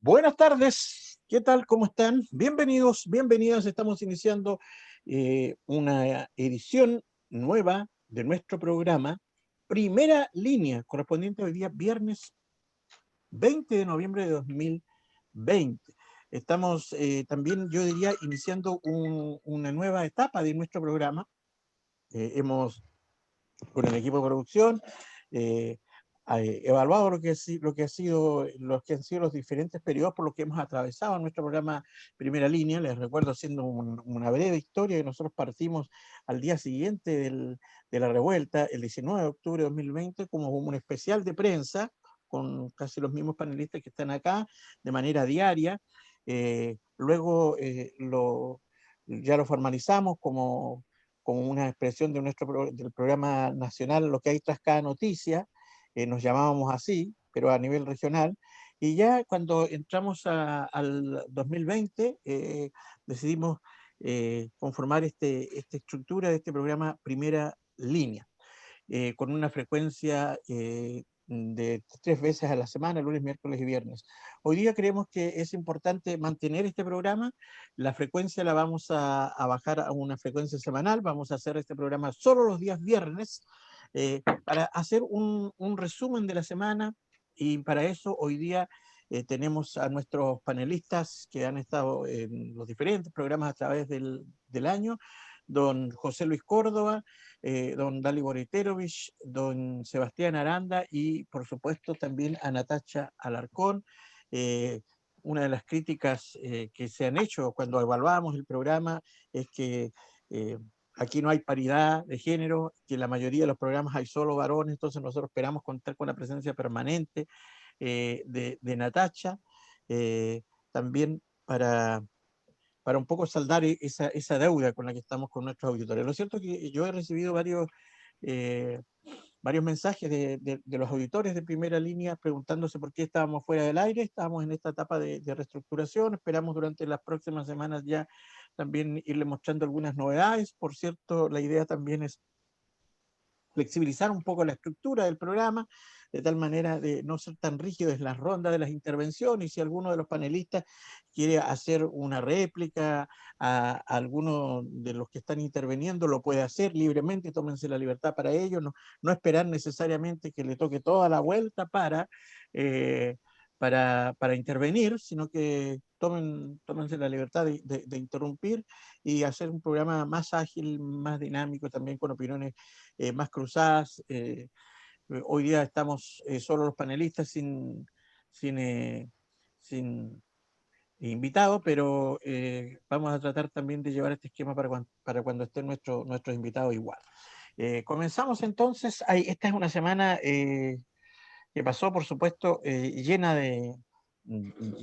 Buenas tardes, ¿qué tal? ¿Cómo están? Bienvenidos, bienvenidas. Estamos iniciando una edición nueva de nuestro programa, Primera Línea, correspondiente hoy día viernes 20 de noviembre de 2020. Estamos también, yo diría, iniciando una nueva etapa de nuestro programa. Hemos con el equipo de producción, eh, evaluado lo que han sido los diferentes periodos por los que hemos atravesado en nuestro programa Primera Línea. Les recuerdo, haciendo una breve historia, que nosotros partimos al día siguiente de la revuelta, el 19 de octubre de 2020, como un especial de prensa con casi los mismos panelistas que están acá, de manera diaria. Luego ya lo formalizamos como una expresión de del programa nacional, lo que hay tras cada noticia. Nos llamábamos así, pero a nivel regional. Y ya cuando entramos al 2020, decidimos conformar esta estructura de este programa Primera Línea, con una frecuencia de 3 veces a la semana, lunes, miércoles y viernes. Hoy día creemos que es importante mantener este programa. La frecuencia la vamos a bajar a una frecuencia semanal. Vamos a hacer este programa solo los días viernes, para hacer un resumen de la semana. Y para eso hoy día tenemos a nuestros panelistas que han estado en los diferentes programas a través del año: don José Luis Córdoba, don Dali Boriterovich, don Sebastián Aranda y por supuesto también a Natacha Alarcón. Eh, una de las críticas que se han hecho cuando evaluamos el programa es que eh, aquí no hay paridad de género, que en la mayoría de los programas hay solo varones. Entonces nosotros esperamos contar con la presencia permanente de Natacha, eh, también para un poco saldar esa deuda con la que estamos con nuestros auditores. Lo cierto es que yo he recibido eh, varios mensajes de los auditores de Primera Línea preguntándose por qué estábamos fuera del aire. Estábamos en esta etapa de reestructuración. Esperamos durante las próximas semanas ya también irle mostrando algunas novedades. Por cierto, la idea también es flexibilizar un poco la estructura del programa, de tal manera de no ser tan rígidos en las rondas de las intervenciones. Y si alguno de los panelistas quiere hacer una réplica a alguno de los que están interviniendo, lo puede hacer libremente. Tómense la libertad para ello, no esperar necesariamente que le toque toda la vuelta eh, para intervenir, sino que tómense la libertad de interrumpir y hacer un programa más ágil, más dinámico, también con opiniones más cruzadas. Hoy día estamos solo los panelistas sin, eh, sin invitados, pero vamos a tratar también de llevar este esquema para cuando estén nuestros invitados igual. Comenzamos entonces. Esta es una semana que pasó, por supuesto, llena de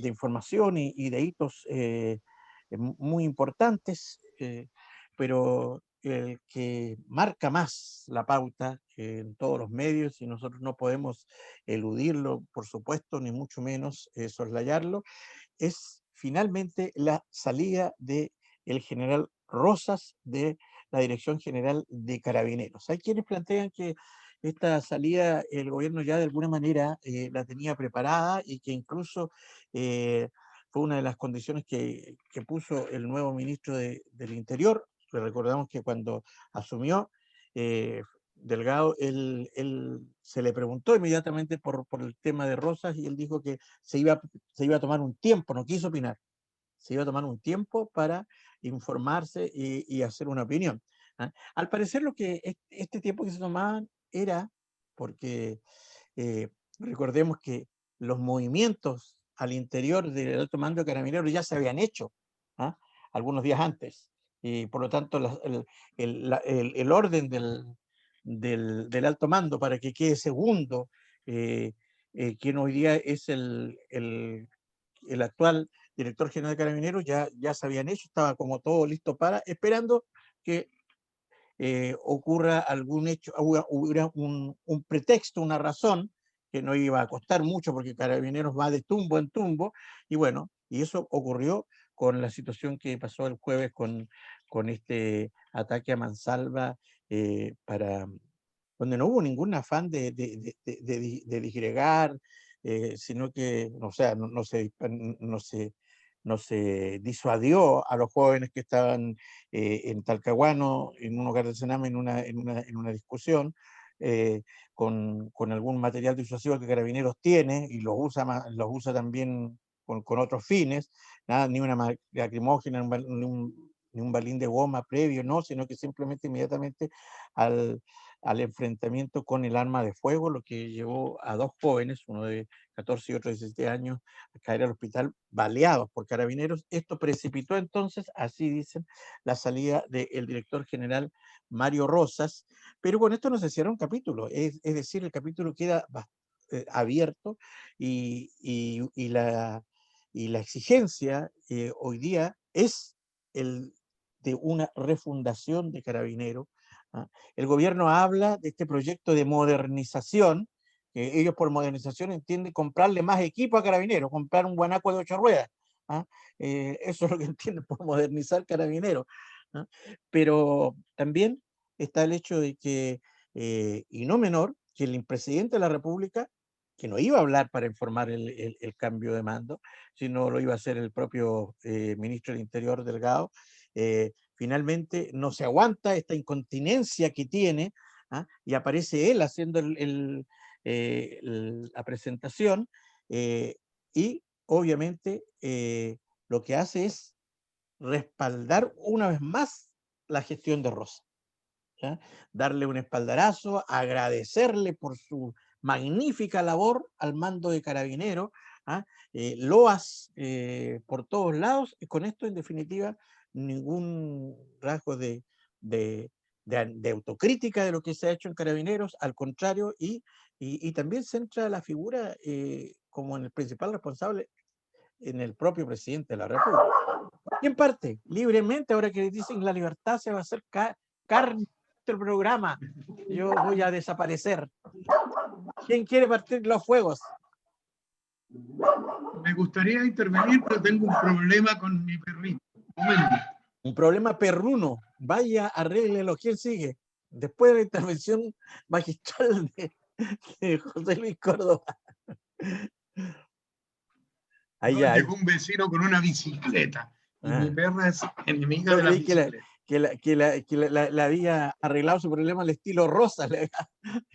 información y de hitos muy importantes, pero el que marca más la pauta en todos los medios, y nosotros no podemos eludirlo, por supuesto, ni mucho menos soslayarlo, es finalmente la salida del general Rosas de la Dirección General de Carabineros. Hay quienes plantean que esta salida el gobierno ya de alguna manera la tenía preparada, y que incluso fue una de las condiciones que puso el nuevo ministro del Interior. Recordamos que cuando asumió Delgado, él se le preguntó inmediatamente por el tema de Rosas, y él dijo que se iba a tomar un tiempo. No quiso opinar, se iba a tomar un tiempo para informarse y hacer una opinión. ¿Ah? Al parecer lo que este tiempo que se tomaban era porque eh, recordemos que los movimientos al interior del alto mando de Carabineros ya se habían hecho, ¿ah? Algunos días antes, y por lo tanto el orden del alto mando para que quede segundo, eh, quien hoy día es el actual director general de Carabineros, ya se habían hecho. Estaba como todo listo esperando que ocurra algún hecho, hubiera un pretexto, una razón que no iba a costar mucho, porque Carabineros va de tumbo en tumbo. Y bueno, y eso ocurrió con la situación que pasó el jueves con este ataque a mansalva, donde no hubo ningún afán de disgregar, sino que, o sea, no se disuadió a los jóvenes que estaban en Talcahuano, en un hogar de Sename, en una discusión, con algún material disuasivo que Carabineros tiene y los usa también con otros fines, nada, ni una lacrimógena, ni un balín de goma previo, no, sino que simplemente inmediatamente al enfrentamiento con el arma de fuego, lo que llevó a dos jóvenes, uno de 14 y otro de 17 años, a caer al hospital baleados por Carabineros. Esto precipitó entonces, así dicen, la salida del director general Mario Rosas, pero con esto no se cierra un capítulo, es decir, el capítulo queda abierto y la exigencia hoy día es el de una refundación de Carabineros. ¿Ah? El gobierno habla de este proyecto de modernización, que ellos por modernización entienden comprarle más equipo a Carabineros, comprar un guanaco de 8 ruedas. ¿Ah? Eso es lo que entienden por modernizar Carabineros. ¿Ah? Pero también está el hecho de que, y no menor, que el presidente de la República, que no iba a hablar para informar el cambio de mando, sino lo iba a hacer el propio ministro del Interior, Delgado, finalmente no se aguanta esta incontinencia que tiene, ¿ah? Y aparece él haciendo la presentación, y obviamente lo que hace es respaldar una vez más la gestión de Rosa. ¿Ya? Darle un espaldarazo, agradecerle por su magnífica labor al mando de Carabineros, ¿ah? Loas por todos lados, y con esto en definitiva ningún rasgo de autocrítica de lo que se ha hecho en Carabineros, al contrario, y también centra la figura como en el principal responsable en el propio presidente de la República. Y en parte, libremente, ahora que dicen la libertad se va a hacer carne del programa, yo voy a desaparecer. ¿Quién quiere partir los fuegos? Me gustaría intervenir, pero tengo un problema con mi perrito. Un momento. Un problema perruno. Vaya, arréglelo. ¿Quién sigue? Después de la intervención magistral de José Luis Córdoba. Ahí No, ya. llegó un vecino con una bicicleta y mi perra es enemiga Yo de la creí bicicleta. que la había arreglado su problema al estilo Rosa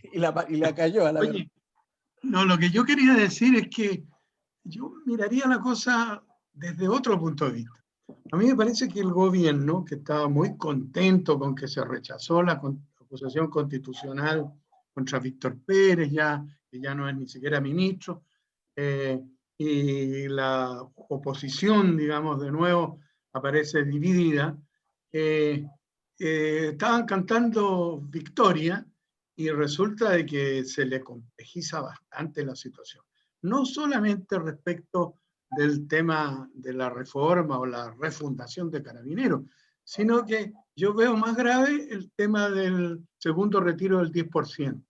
y la cayó a la verdad. Oye, no, lo que yo quería decir es que yo miraría la cosa desde otro punto de vista. A mí me parece que el gobierno, que estaba muy contento con que se rechazó la acusación constitucional contra Víctor Pérez, que ya no es ni siquiera ministro, y la oposición, digamos, de nuevo aparece dividida, estaban cantando victoria y resulta de que se le complejiza bastante la situación. No solamente respecto del tema de la reforma o la refundación de Carabineros, sino que yo veo más grave el tema del segundo retiro del 10%,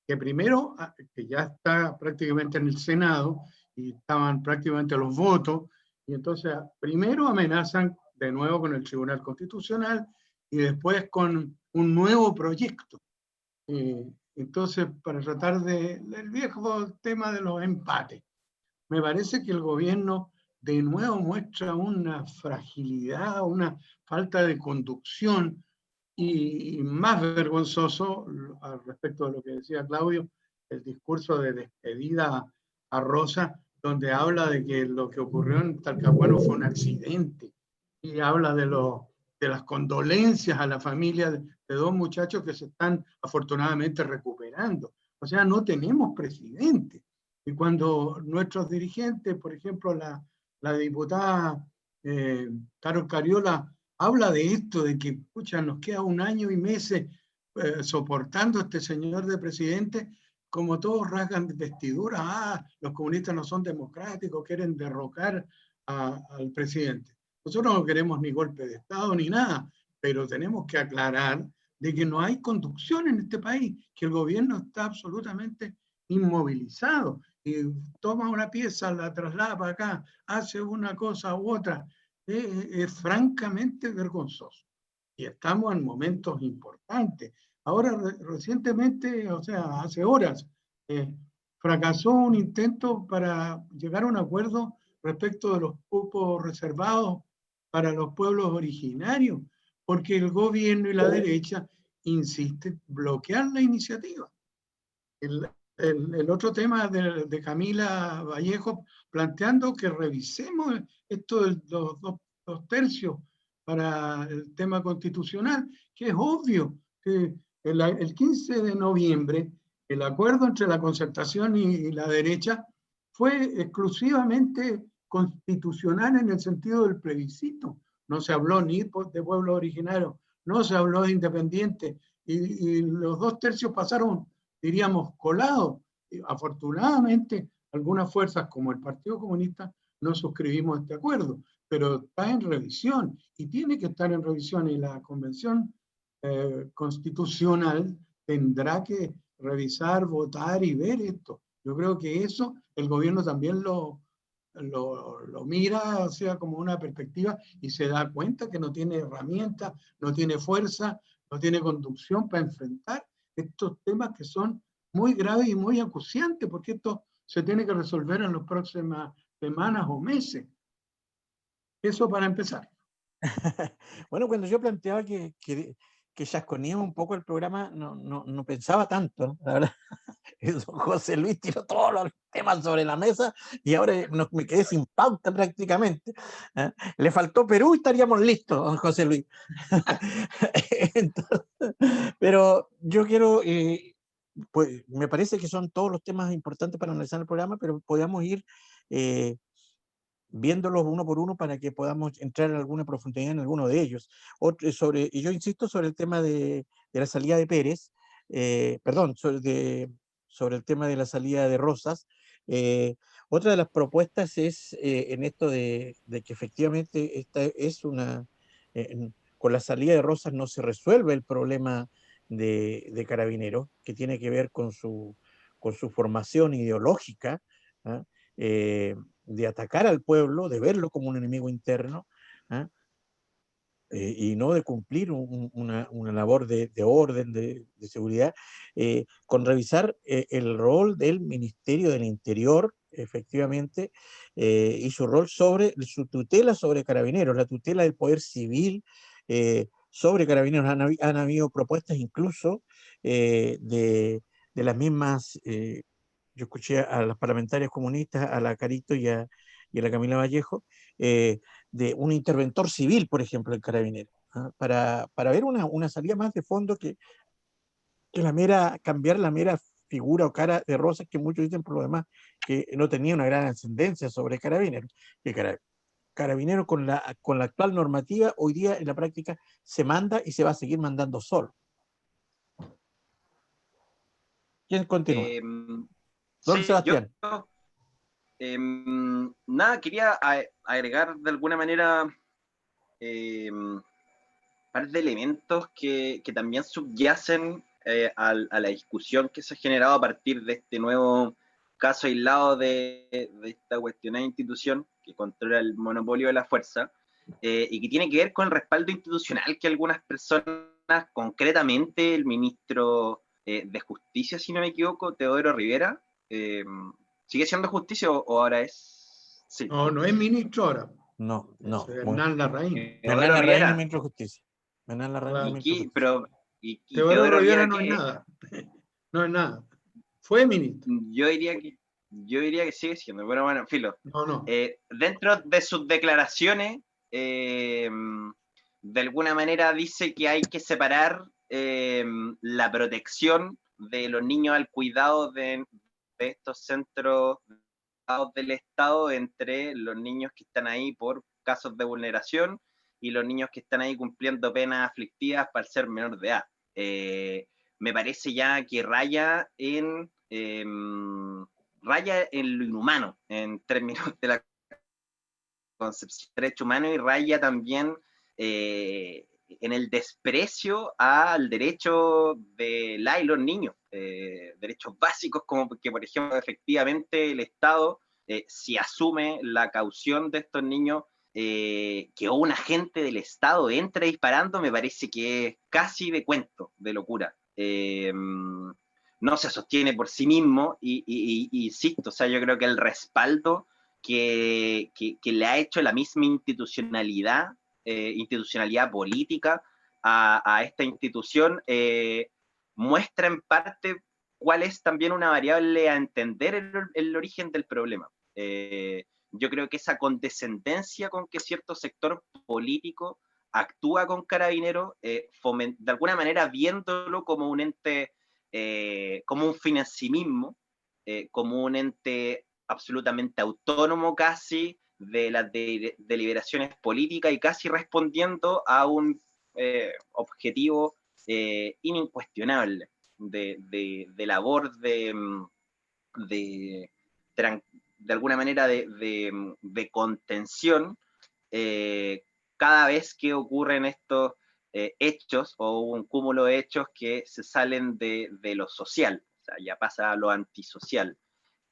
que primero, que ya está prácticamente en el Senado y estaban prácticamente los votos, y entonces primero amenazan de nuevo con el Tribunal Constitucional y después con un nuevo proyecto. Entonces, para tratar del viejo tema de los empates, me parece que el gobierno de nuevo muestra una fragilidad, una falta de conducción y más vergonzoso al respecto de lo que decía Claudio, el discurso de despedida a Rosa, donde habla de que lo que ocurrió en Talcahuano fue un accidente y habla de las condolencias a la familia de dos muchachos que se están afortunadamente recuperando. O sea, no tenemos presidente. Y cuando nuestros dirigentes, por ejemplo, la diputada Carol Cariola, habla de esto, de que pucha, nos queda un año y meses soportando a este señor de presidente, como todos rasgan vestiduras, los comunistas no son democráticos, quieren derrocar al presidente. Nosotros no queremos ni golpe de Estado ni nada, pero tenemos que aclarar de que no hay conducción en este país, que el gobierno está absolutamente inmovilizado y toma una pieza, la traslada para acá, hace una cosa u otra. Es francamente vergonzoso. Y estamos en momentos importantes. Ahora, recientemente, o sea, hace horas, fracasó un intento para llegar a un acuerdo respecto de los cupos reservados para los pueblos originarios, porque el gobierno y la derecha insisten en bloquear la iniciativa. El otro tema de Camila Vallejo planteando que revisemos esto de los dos tercios para el tema constitucional, que es obvio que el 15 de noviembre el acuerdo entre la concertación y la derecha fue exclusivamente constitucional en el sentido del plebiscito. No se habló ni de pueblos originarios, no se habló de independientes, y los dos tercios pasaron, diríamos, colados. Afortunadamente, algunas fuerzas como el Partido Comunista no suscribimos este acuerdo, pero está en revisión y tiene que estar en revisión, y la Convención Constitucional tendrá que revisar, votar y ver esto. Yo creo que eso el gobierno también lo mira, o sea, como una perspectiva, y se da cuenta que no tiene herramientas, no tiene fuerza, no tiene conducción para enfrentar estos temas que son muy graves y muy acuciantes, porque esto se tiene que resolver en las próximas semanas o meses. Eso para empezar. Bueno, cuando yo planteaba que chasconeaba un poco el programa, no pensaba tanto, ¿no? La verdad. José Luis tiró todos los temas sobre la mesa y ahora me quedé sin pauta prácticamente. ¿Eh? Le faltó Perú y estaríamos listos, don José Luis. Entonces, pero yo quiero, pues me parece que son todos los temas importantes para analizar el programa, pero podamos ir eh, viéndolos uno por uno para que podamos entrar en alguna profundidad en alguno de ellos. Y yo insisto sobre el tema de la salida de Pérez, perdón, sobre el tema de la salida de Rosas. Eh, Otra de las propuestas es en esto de que efectivamente esta es con la salida de Rosas no se resuelve el problema de Carabineros, que tiene que ver con su formación ideológica, ¿ah? Eh, de atacar al pueblo, de verlo como un enemigo interno, ¿ah? Y no de cumplir una labor de orden, de seguridad, con revisar el rol del Ministerio del Interior, efectivamente, y su rol su tutela sobre Carabineros, la tutela del poder civil sobre Carabineros. Han habido propuestas incluso de las mismas, yo escuché a las parlamentarias comunistas, a la Carito y a la Camila Vallejo, de un interventor civil, por ejemplo, en Carabineros, ¿ah? Para ver una salida más de fondo que cambiar la mera figura o cara de Rosas, que muchos dicen por lo demás que no tenía una gran ascendencia sobre Carabineros. Que Carabineros con la actual normativa hoy día en la práctica se manda y se va a seguir mandando solo. ¿Quién continúa? Don Sí, Sebastián. Nada, quería agregar de alguna manera un par de elementos que también subyacen a la discusión que se ha generado a partir de este nuevo caso aislado de esta cuestionada institución que controla el monopolio de la fuerza, y que tiene que ver con el respaldo institucional que algunas personas, concretamente el ministro de Justicia, si no me equivoco, Teodoro Rivera, ¿sigue siendo justicia o ahora es...? Sí. No es ministro ahora. No. Es Hernán Larraín. Hernán Larraín Rivera. es ministro de Justicia. Hernán Larraín es ministro de Justicia. Pero, Teodoro Rivera no que, es nada. No es nada. Fue ministro. Yo diría que sigue siendo, pero bueno, filo. No. Dentro de sus declaraciones, de alguna manera dice que hay que separar la protección de los niños al cuidado de estos centros del Estado entre los niños que están ahí por casos de vulneración y los niños que están ahí cumpliendo penas aflictivas para ser menor de edad. Me parece ya que raya en lo inhumano en términos de la concepción de derecho humano, y raya también en el desprecio al derecho de la y los niños, derechos básicos como que, por ejemplo, efectivamente el Estado, si asume la caución de estos niños, que un agente del Estado entre disparando, me parece que es casi de cuento, de locura. no se sostiene por sí mismo, y insisto, o sea, yo creo que el respaldo que le ha hecho la misma institucionalidad política a esta institución, muestra en parte cuál es también una variable a entender el origen del problema. Yo creo que esa condescendencia con que cierto sector político actúa con Carabineros, de alguna manera viéndolo como un ente, como un fin en sí mismo, como un ente absolutamente autónomo casi de las deliberaciones políticas y casi respondiendo a un objetivo inincuestionable de labor de, de alguna manera de contención, cada vez que ocurren estos hechos o un cúmulo de hechos que se salen de lo social, o sea, ya pasa a lo antisocial.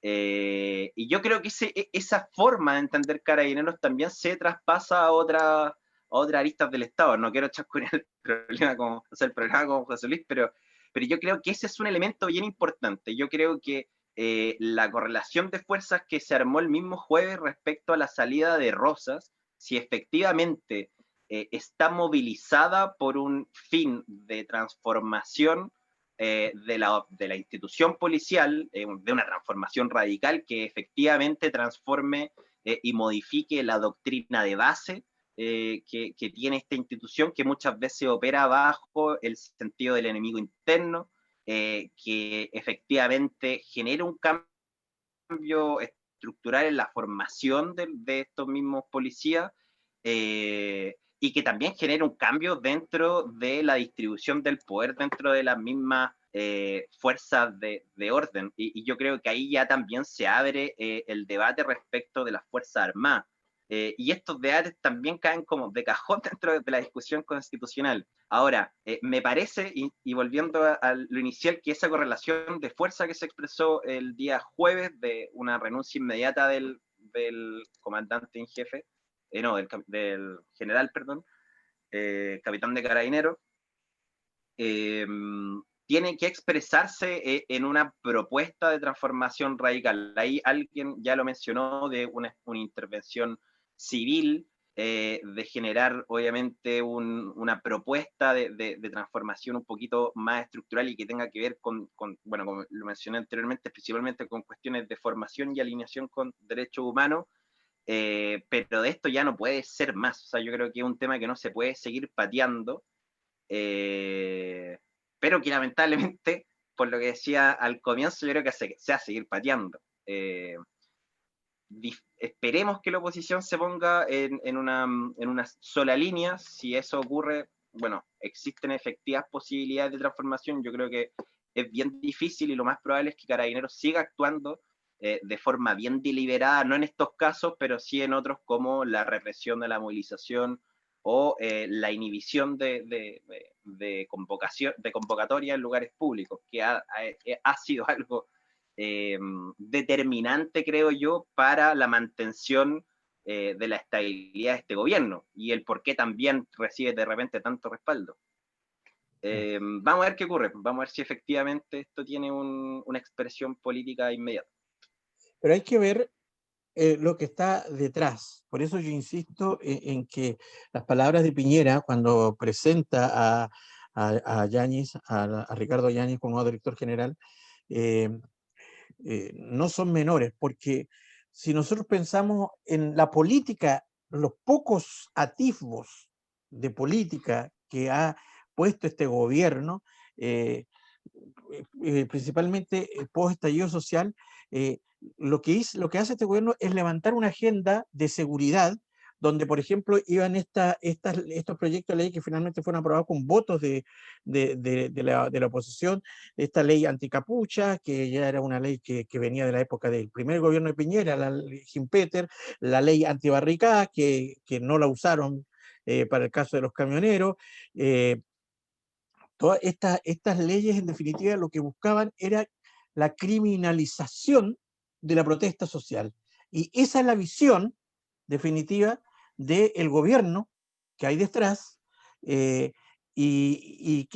Y yo creo que esa forma de entender Carabineros también se traspasa a otras aristas del Estado. No quiero chascurear el problema como, o sea, el programa como José Luis, pero yo creo que ese es un elemento bien importante. Yo creo que la correlación de fuerzas que se armó el mismo jueves respecto a la salida de Rosas, si efectivamente está movilizada por un fin de transformación de la institución policial, de una transformación radical que efectivamente transforme y modifique la doctrina de base que tiene esta institución, que muchas veces opera bajo el sentido del enemigo interno, que efectivamente genera un cambio estructural en la formación de estos mismos policías, y que también genera un cambio dentro de la distribución del poder dentro de las mismas fuerzas de orden. Y yo creo que ahí ya también se abre el debate respecto de las Fuerzas Armadas. Y estos debates también caen como de cajón dentro de la discusión constitucional. Ahora, me parece, y volviendo a lo inicial, que esa correlación de fuerza que se expresó el día jueves de una renuncia inmediata del comandante en jefe, no, del general, perdón, capitán de Carabineros, tiene que expresarse en una propuesta de transformación radical. Ahí alguien ya lo mencionó, de una intervención civil, de generar obviamente una propuesta de transformación un poquito más estructural y que tenga que ver con, bueno, como lo mencioné anteriormente, principalmente con cuestiones de formación y alineación con derechos humanos. Pero de esto ya no puede ser más. O sea, yo creo que es un tema que no se puede seguir pateando, pero que lamentablemente, por lo que decía al comienzo, yo creo que se va a seguir pateando. Esperemos que la oposición se ponga en una sola línea. Si eso ocurre, bueno, existen efectivas posibilidades de transformación. Yo creo que es bien difícil, y lo más probable es que Carabineros siga actuando de forma bien deliberada, no en estos casos, pero sí en otros, como la represión de la movilización o la inhibición de convocatoria en lugares públicos, que ha sido algo determinante, creo yo, para la mantención de la estabilidad de este gobierno, y el por qué también recibe de repente tanto respaldo. Vamos a ver qué ocurre, vamos a ver si efectivamente esto tiene una expresión política inmediata. Pero hay que ver lo que está detrás. Por eso yo insisto en que las palabras de Piñera, cuando presenta a Yáñez, a Ricardo Yáñez como nuevo director general, no son menores, porque si nosotros pensamos en la política, los pocos atisbos de política que ha puesto este gobierno, principalmente post estallido social, lo que hace este gobierno es levantar una agenda de seguridad, donde, por ejemplo, iban estos proyectos de ley que finalmente fueron aprobados con votos de la oposición, esta ley anticapucha, que ya era una ley que venía de la época del primer gobierno de Piñera, la ley Gimpeter, la ley antibarricada, que no la usaron para el caso de los camioneros. Todas estas leyes, en definitiva, lo que buscaban era la criminalización de la protesta social. Y esa es la visión definitiva del gobierno que hay detrás, y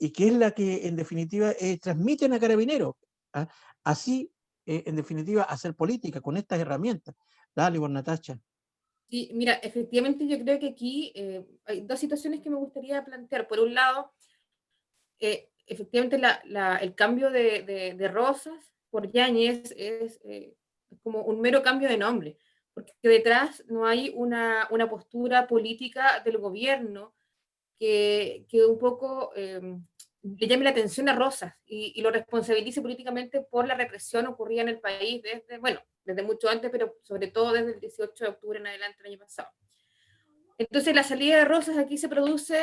y que es la que en definitiva transmiten a Carabineros. ¿Ah? Así, en definitiva, hacer política con estas herramientas. Dale, por Natacha. Sí, mira, efectivamente yo creo que aquí hay dos situaciones que me gustaría plantear. Por un lado, efectivamente el cambio de Rosas por Yáñez es como un mero cambio de nombre, porque detrás no hay una postura política del gobierno que un poco le llame la atención a Rosas y lo responsabilice políticamente por la represión ocurrida en el país desde, bueno, desde mucho antes, pero sobre todo desde el 18 de octubre en adelante del año pasado. Entonces la salida de Rosas aquí se produce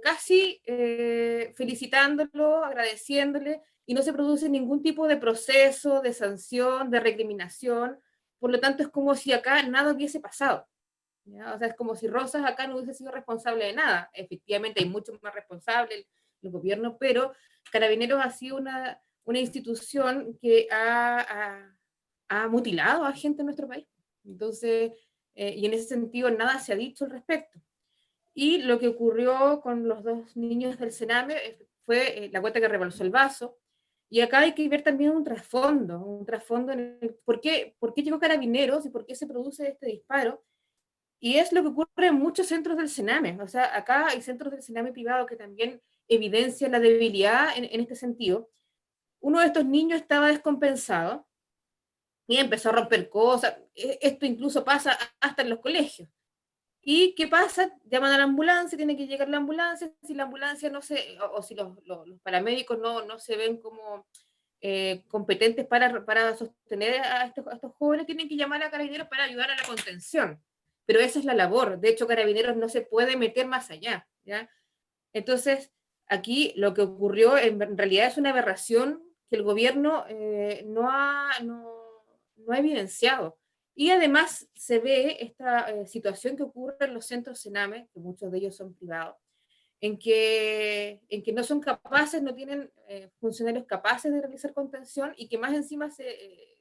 casi felicitándolo, agradeciéndole, y no se produce ningún tipo de proceso, de sanción, de recriminación. Por lo tanto, es como si acá nada hubiese pasado. ¿Ya? O sea, es como si Rosas acá no hubiese sido responsable de nada. Efectivamente, hay mucho más responsable el gobierno, pero Carabineros ha sido una institución que ha mutilado a gente en nuestro país. Entonces, y en ese sentido nada se ha dicho al respecto. Y lo que ocurrió con los dos niños del Sename fue la gota que rebalsó el vaso. Y acá hay que ver también un trasfondo en por qué llegó Carabineros y por qué se produce este disparo. Y es lo que ocurre en muchos centros del Sename. O sea, acá hay centros del Sename privado que también evidencian la debilidad en este sentido. Uno de estos niños estaba descompensado y empezó a romper cosas. Esto incluso pasa hasta en los colegios. ¿Y qué pasa? Llaman a la ambulancia, tiene que llegar la ambulancia. Si la ambulancia no se, o si los paramédicos no se ven como competentes para sostener a estos jóvenes, tienen que llamar a Carabineros para ayudar a la contención. Pero esa es la labor. De hecho, Carabineros no se puede meter más allá, ¿ya? Entonces, aquí lo que ocurrió en realidad es una aberración que el gobierno no ha evidenciado. Y además se ve esta situación que ocurre en los centros Sename, que muchos de ellos son privados, en que no son capaces, no tienen funcionarios capaces de realizar contención, y que más encima se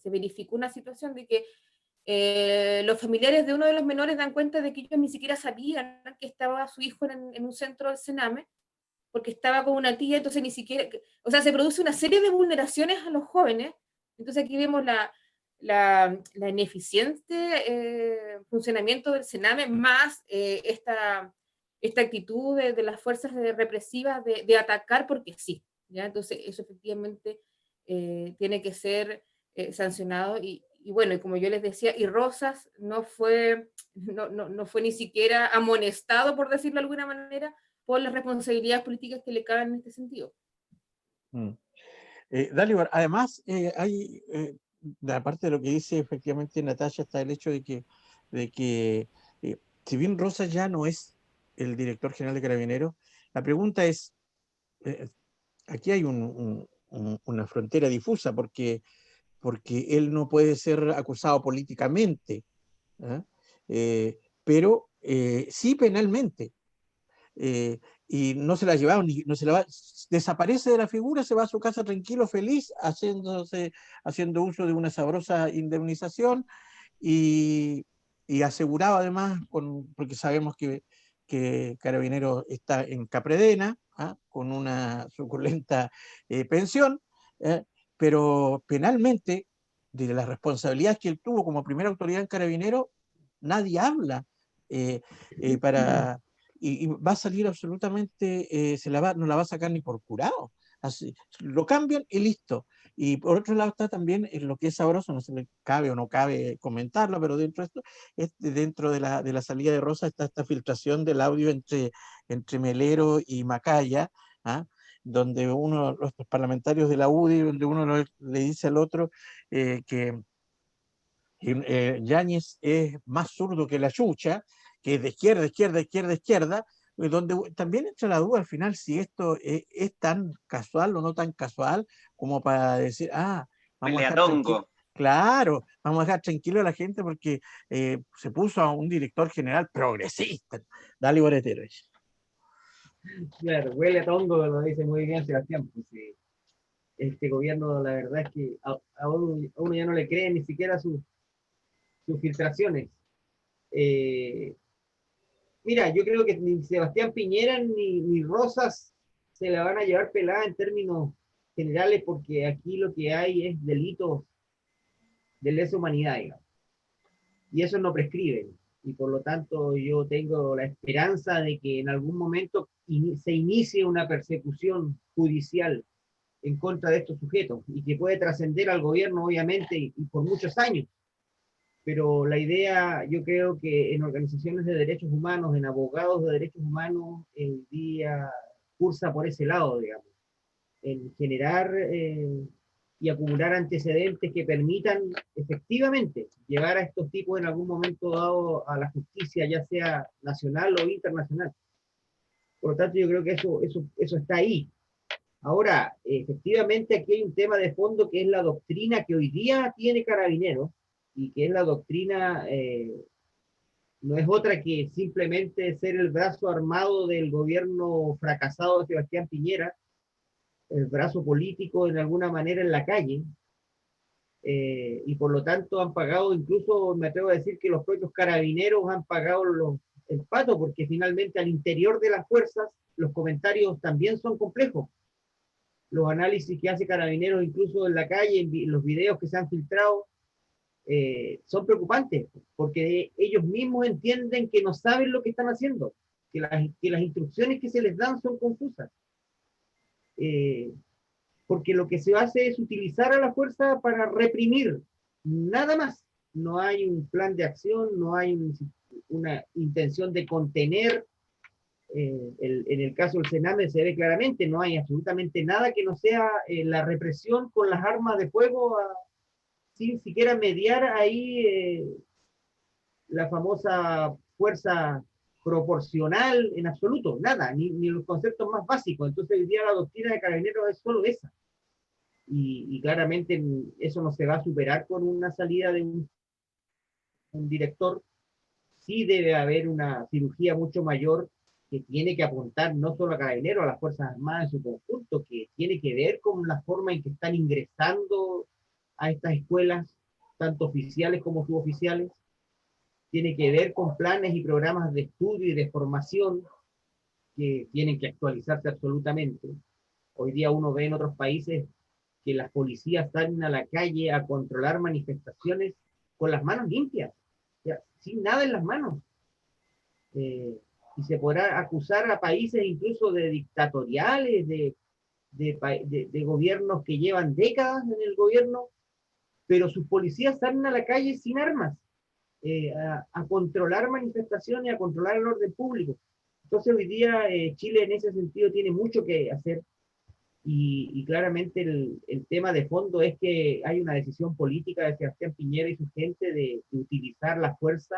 verificó una situación de que los familiares de uno de los menores dan cuenta de que ellos ni siquiera sabían que estaba su hijo en un centro del Sename, porque estaba con una tía, entonces ni siquiera, o sea, se produce una serie de vulneraciones a los jóvenes. Entonces aquí vemos la ineficiente funcionamiento del Sename, más esta actitud de las fuerzas represivas de atacar porque sí, ¿ya? Entonces eso efectivamente tiene que ser sancionado. Y bueno, y como yo les decía, y Rosas no fue ni siquiera amonestado, por decirlo de alguna manera, por las responsabilidades políticas que le caben en este sentido. Dalibor, además, hay, aparte de lo que dice efectivamente Natacha, está el hecho de que si bien Rosas ya no es el director general de Carabineros, la pregunta es, aquí hay una frontera difusa, porque él no puede ser acusado políticamente, ¿ah? Pero sí penalmente. Y no se la ha llevado, no se la va, desaparece de la figura, se va a su casa tranquilo, feliz, haciendo uso de una sabrosa indemnización y asegurado además, porque sabemos que Carabineros está en Capredena, ¿ah? Con una suculenta pensión, pero penalmente, de las responsabilidades que él tuvo como primera autoridad en Carabineros, nadie habla para y va a salir absolutamente, no la va a sacar ni por curado. Así, lo cambian y listo. Y por otro lado está también en lo que es sabroso, no sé si cabe o no cabe comentarlo, pero dentro de la salida de Rosa está esta filtración del audio entre Melero y Macaya, ¿ah? Donde los parlamentarios de la UDI, donde uno le dice al otro que Yáñez es más zurdo que la chucha, que es de izquierda, izquierda, izquierda, izquierda, donde también entra la duda al final si esto es tan casual o no tan casual como para decir, vamos a dejar tranquilo. Claro, vamos a dejar tranquilo a la gente porque se puso a un director general progresista. Dale, Boretero. Claro, huele a tongo, lo dice muy bien Sebastián. Pues, sí. Este gobierno, la verdad es que a uno ya no le cree ni siquiera sus filtraciones. Mira, yo creo que ni Sebastián Piñera ni Rosas se la van a llevar pelada en términos generales, porque aquí lo que hay es delitos de lesa humanidad, digamos, y eso no prescribe. Y por lo tanto yo tengo la esperanza de que en algún momento se inicie una persecución judicial en contra de estos sujetos, y que puede trascender al gobierno, obviamente, y por muchos años. Pero la idea, yo creo que en organizaciones de derechos humanos, en abogados de derechos humanos, el día cursa por ese lado, digamos, en generar y acumular antecedentes que permitan efectivamente llevar a estos tipos en algún momento dado a la justicia, ya sea nacional o internacional. Por lo tanto, yo creo que eso está ahí. Ahora, efectivamente, aquí hay un tema de fondo que es la doctrina que hoy día tiene Carabineros, y que es la doctrina, no es otra que simplemente ser el brazo armado del gobierno fracasado de Sebastián Piñera, el brazo político en alguna manera en la calle, y por lo tanto han pagado, incluso me atrevo a decir que los propios Carabineros han pagado el pato, porque finalmente al interior de las fuerzas los comentarios también son complejos. Los análisis que hace Carabineros, incluso en la calle, en los videos que se han filtrado, son preocupantes, porque ellos mismos entienden que no saben lo que están haciendo, que las instrucciones que se les dan son confusas. Porque lo que se hace es utilizar a la fuerza para reprimir, nada más. No hay un plan de acción, no hay una intención de contener. En el caso del Sename se ve claramente, no hay absolutamente nada que no sea la represión con las armas de fuego, sin siquiera mediar ahí la famosa fuerza proporcional en absoluto, nada, ni los conceptos más básicos. Entonces hoy día la doctrina de Carabineros es solo esa. Y claramente eso no se va a superar con una salida de un director. Sí debe haber una cirugía mucho mayor que tiene que apuntar no solo a Carabineros, a las Fuerzas Armadas en su conjunto, que tiene que ver con la forma en que están ingresando a estas escuelas, tanto oficiales como suboficiales. Tiene que ver con planes y programas de estudio y de formación que tienen que actualizarse absolutamente. Hoy día uno ve en otros países que las policías salen a la calle a controlar manifestaciones con las manos limpias, ya, sin nada en las manos. Y se podrá acusar a países incluso de dictatoriales, de gobiernos que llevan décadas en el gobierno, pero sus policías salen a la calle sin armas, a controlar manifestaciones, a controlar el orden público. Entonces hoy día Chile en ese sentido tiene mucho que hacer, y claramente el tema de fondo es que hay una decisión política de Sebastián Piñera y su gente de utilizar la fuerza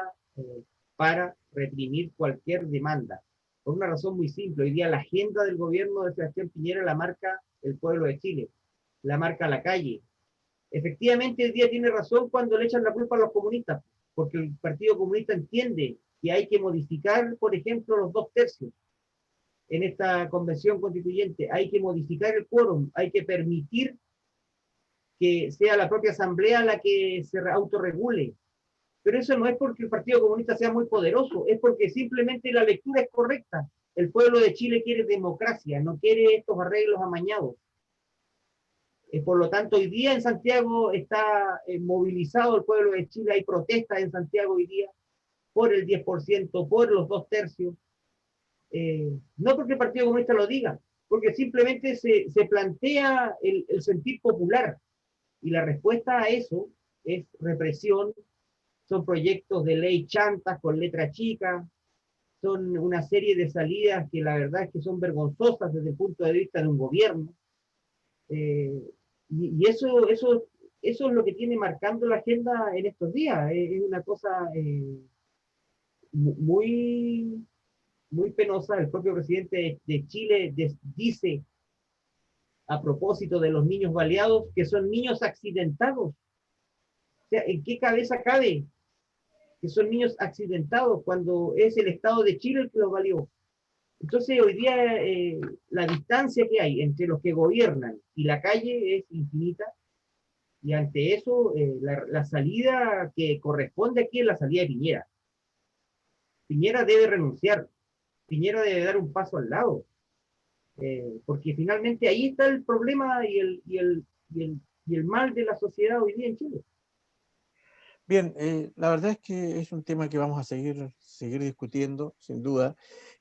para reprimir cualquier demanda. Por una razón muy simple, hoy día la agenda del gobierno de Sebastián Piñera la marca el pueblo de Chile, la marca la calle. Efectivamente, hoy día tiene razón cuando le echan la culpa a los comunistas, porque el Partido Comunista entiende que hay que modificar, por ejemplo, los 2/3 en esta convención constituyente, hay que modificar el quórum, hay que permitir que sea la propia asamblea la que se autorregule. Pero eso no es porque el Partido Comunista sea muy poderoso, es porque simplemente la lectura es correcta. El pueblo de Chile quiere democracia, no quiere estos arreglos amañados. Por lo tanto, hoy día en Santiago está movilizado el pueblo de Chile, hay protestas en Santiago hoy día por el 10%, por los 2/3. No porque el Partido Comunista lo diga, porque simplemente se plantea el sentir popular, y la respuesta a eso es represión, son proyectos de ley chantas con letra chica, son una serie de salidas que la verdad es que son vergonzosas desde el punto de vista de un gobierno. Y eso es lo que tiene marcando la agenda en estos días. Es una cosa muy, muy penosa. El propio presidente de Chile dice, a propósito de los niños baleados, que son niños accidentados. O sea, ¿en qué cabeza cabe que son niños accidentados cuando es el Estado de Chile el que los baleó? Entonces hoy día la distancia que hay entre los que gobiernan y la calle es infinita, y ante eso la salida que corresponde aquí es la salida de Piñera. Piñera debe renunciar, Piñera debe dar un paso al lado. Porque finalmente ahí está el problema y el mal de la sociedad hoy día en Chile. Bien, la verdad es que es un tema que vamos a seguir discutiendo, sin duda.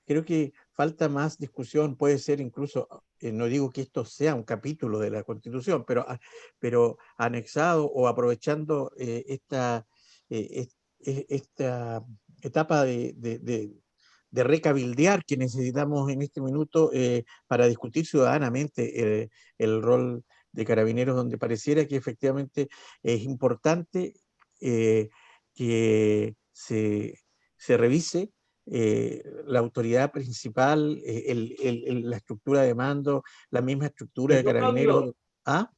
Creo que falta más discusión, puede ser incluso, no digo que esto sea un capítulo de la Constitución, pero anexado o aprovechando esta etapa de recabildear que necesitamos en este minuto para discutir ciudadanamente el rol de Carabineros, donde pareciera que efectivamente es importante que se revise la autoridad principal, la estructura de mando, la misma estructura de Perdón, Claudio, Carabineros. ¿Ah?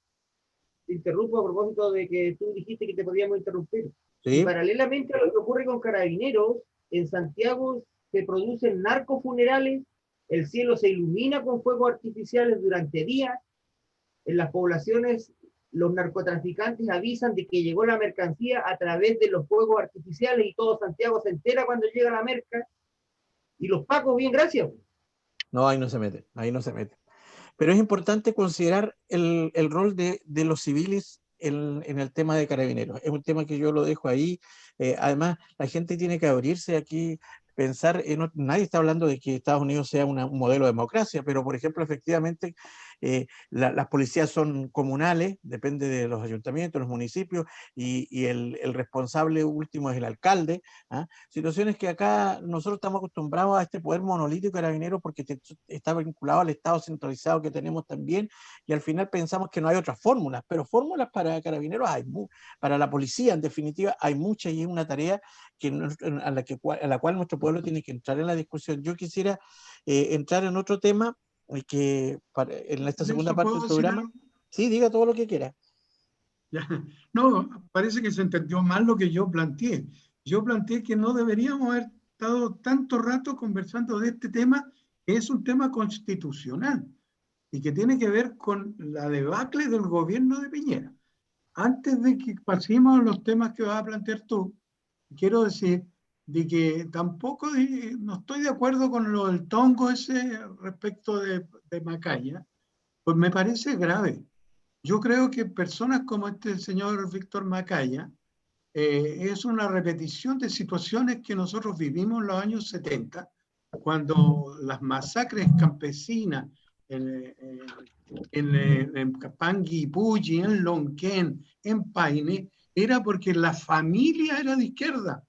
te interrumpo a propósito de que tú dijiste que te podíamos interrumpir. Y ¿Sí? paralelamente a lo que ocurre con Carabineros, en Santiago se producen narcofunerales, el cielo se ilumina con fuegos artificiales durante días, en las poblaciones los narcotraficantes avisan de que llegó la mercancía a través de los fuegos artificiales y todo Santiago se entera cuando llega la merca, y los pacos, bien, gracias. No, ahí no se mete, ahí no se mete. Pero es importante considerar el rol de los civiles en el tema de Carabineros. Es un tema que yo lo dejo ahí. Además, la gente tiene que abrirse aquí, pensar nadie está hablando de que Estados Unidos sea un modelo de democracia, pero por ejemplo, efectivamente, las policías son comunales, depende de los ayuntamientos, los municipios, y el responsable último es el alcalde. ¿Ah? Situaciones que acá nosotros estamos acostumbrados a este poder monolítico carabinero porque está vinculado al Estado centralizado que tenemos también, y al final pensamos que no hay otras fórmulas, pero fórmulas para carabineros hay, para la policía en definitiva hay muchas, y es una tarea a la cual nuestro pueblo tiene que entrar en la discusión. Yo quisiera entrar en otro tema en esta segunda Nelson, parte ¿puedo del decir programa. algo? Sí, diga todo lo que quiera. Ya. No, parece que se entendió mal lo que yo planteé. Yo planteé que no deberíamos haber estado tanto rato conversando de este tema, que es un tema constitucional y que tiene que ver con la debacle del gobierno de Piñera. Antes de que pasemos a los temas que vas a plantear tú, quiero decir de que tampoco no estoy de acuerdo con lo del tongo ese respecto de Macaya, pues me parece grave. Yo creo que personas como este señor Víctor Macaya es una repetición de situaciones que nosotros vivimos en los años 70, cuando las masacres campesinas en, en Pangui, Puyi, en Lonquén, en Paine, era porque la familia era de izquierda.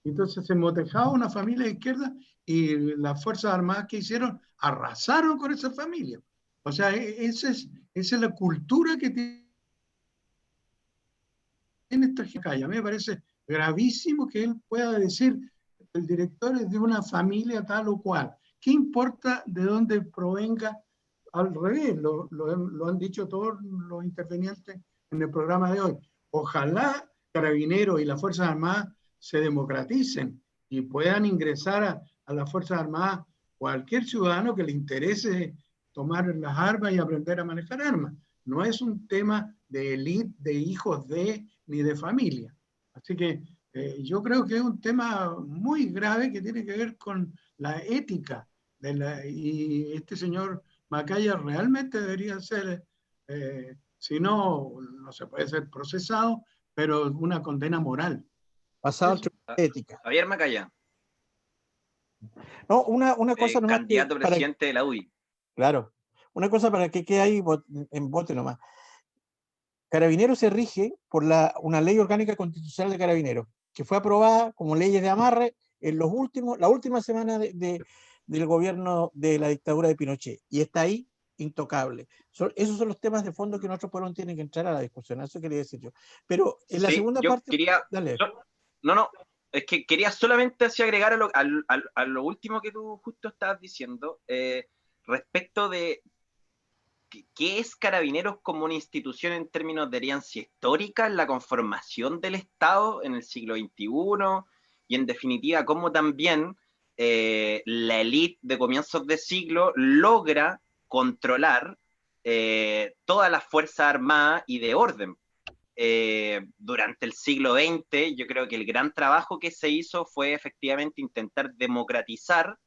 Entonces se motejaba una familia de izquierda y las Fuerzas Armadas que hicieron arrasaron con esa familia. O sea, esa es la cultura que tiene esta gente. A mí me parece gravísimo que él pueda decir el director es de una familia tal o cual. ¿Qué importa de dónde provenga? Al revés, lo han dicho todos los intervenientes en el programa de hoy. Ojalá Carabineros y las Fuerzas Armadas se democraticen y puedan ingresar a las Fuerzas Armadas cualquier ciudadano que le interese tomar las armas y aprender a manejar armas. No es un tema de élite, de hijos de, ni de familia. Así que yo creo que es un tema muy grave que tiene que ver con la ética y este señor Macaya realmente debería ser, si no, no se puede ser procesado, pero una condena moral. Pasado al Eso. tribunal de ética. Javier Macaya, No, una cosa nomás que candidato a presidente de la UDI. claro, una cosa para que quede ahí en bote nomás. Carabineros se rige por una ley orgánica constitucional de Carabineros, que fue aprobada como leyes de amarre en la última semana del gobierno de la dictadura de Pinochet, y está ahí intocable. Esos son los temas de fondo que nuestro pueblo tiene que entrar a la discusión, eso quería decir yo. Pero en la Sí, segunda yo parte, quería... dale. No, es que quería solamente así agregar a lo último que tú justo estabas diciendo, respecto de qué es Carabineros como una institución en términos de herencia histórica en la conformación del Estado en el siglo XXI, y en definitiva cómo también la élite de comienzos de siglo logra controlar todas las fuerzas armadas y de orden. Durante el siglo XX, yo creo que el gran trabajo que se hizo fue efectivamente intentar democratizar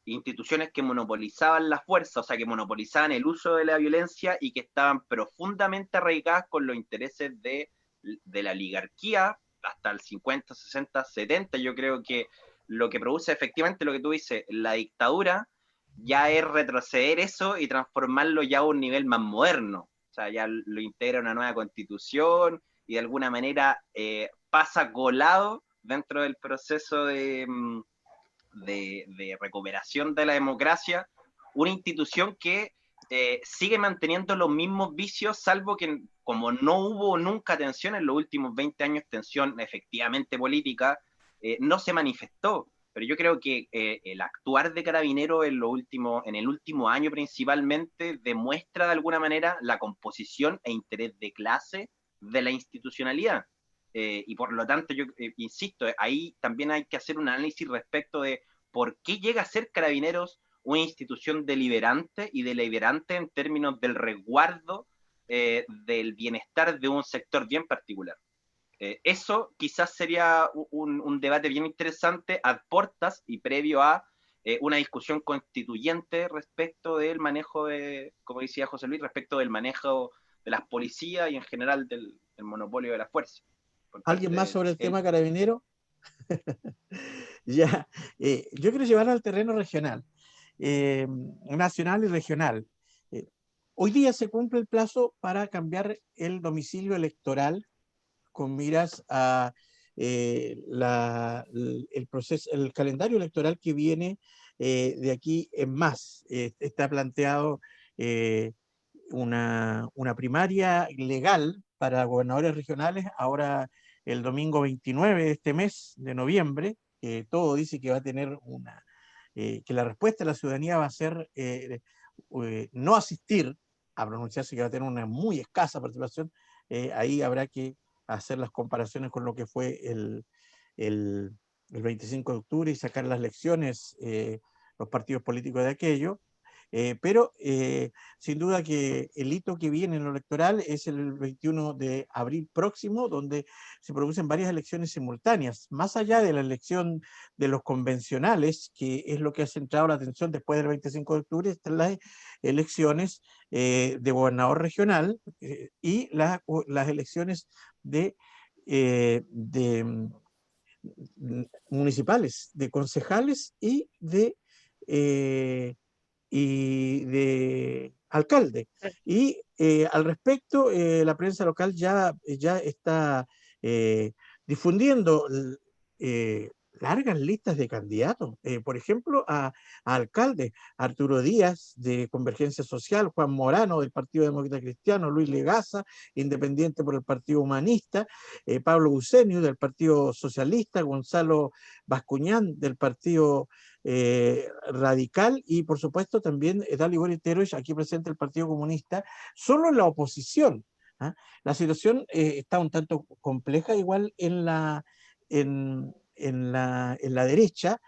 instituciones que monopolizaban la fuerza, o sea, que monopolizaban el uso de la violencia y que estaban profundamente arraigadas con los intereses de la oligarquía hasta el 50, 60, 70. Yo creo que lo que produce efectivamente lo que tú dices, la dictadura, ya es retroceder eso y transformarlo ya a un nivel más moderno. O sea, ya lo integra una nueva constitución y de alguna manera pasa colado dentro del proceso de recuperación de la democracia, una institución que sigue manteniendo los mismos vicios, salvo que como no hubo nunca tensión en los últimos 20 años, tensión efectivamente política, no se manifestó. Pero yo creo que el actuar de Carabineros en el último año principalmente demuestra de alguna manera la composición e interés de clase de la institucionalidad. Y por lo tanto, yo insisto, ahí también hay que hacer un análisis respecto de por qué llega a ser Carabineros una institución deliberante y deliberante en términos del resguardo del bienestar de un sector bien particular. Eso quizás sería un debate bien interesante a portas y previo a una discusión constituyente respecto del manejo de, como decía José Luis, respecto del manejo de las policías y en general del monopolio de la fuerza. ¿Alguien más sobre el tema Carabinero? Ya, yo quiero llevarlo al terreno regional, nacional y regional. Hoy día se cumple el plazo para cambiar el domicilio electoral con miras a el proceso, el calendario electoral que viene de aquí en más. Está planteado una primaria legal para gobernadores regionales ahora el domingo 29 de este mes de noviembre. Todo dice que va a tener que la respuesta de la ciudadanía va a ser no asistir, a pronunciarse que va a tener una muy escasa participación. Ahí habrá que hacer las comparaciones con lo que fue el 25 de octubre y sacar las lecciones los partidos políticos de aquello. Pero sin duda que el hito que viene en lo electoral es el 21 de abril próximo, donde se producen varias elecciones simultáneas, más allá de la elección de los convencionales, que es lo que ha centrado la atención después del 25 de octubre, están las elecciones de gobernador regional y las elecciones de municipales, de concejales y de alcalde. Y al respecto, la prensa local ya está difundiendo largas listas de candidatos. Por ejemplo, a alcaldes: Arturo Díaz, de Convergencia Social; Juan Morano, del Partido Demócrata Cristiano; Luis Legaza, independiente por el Partido Humanista; Pablo Bucenio, del Partido Socialista; Gonzalo Bascuñán, del Partido Radical; y por supuesto también Dalibor Teroich, aquí presente el Partido Comunista, solo en la oposición. ¿Ah? La situación está un tanto compleja igual en la derecha,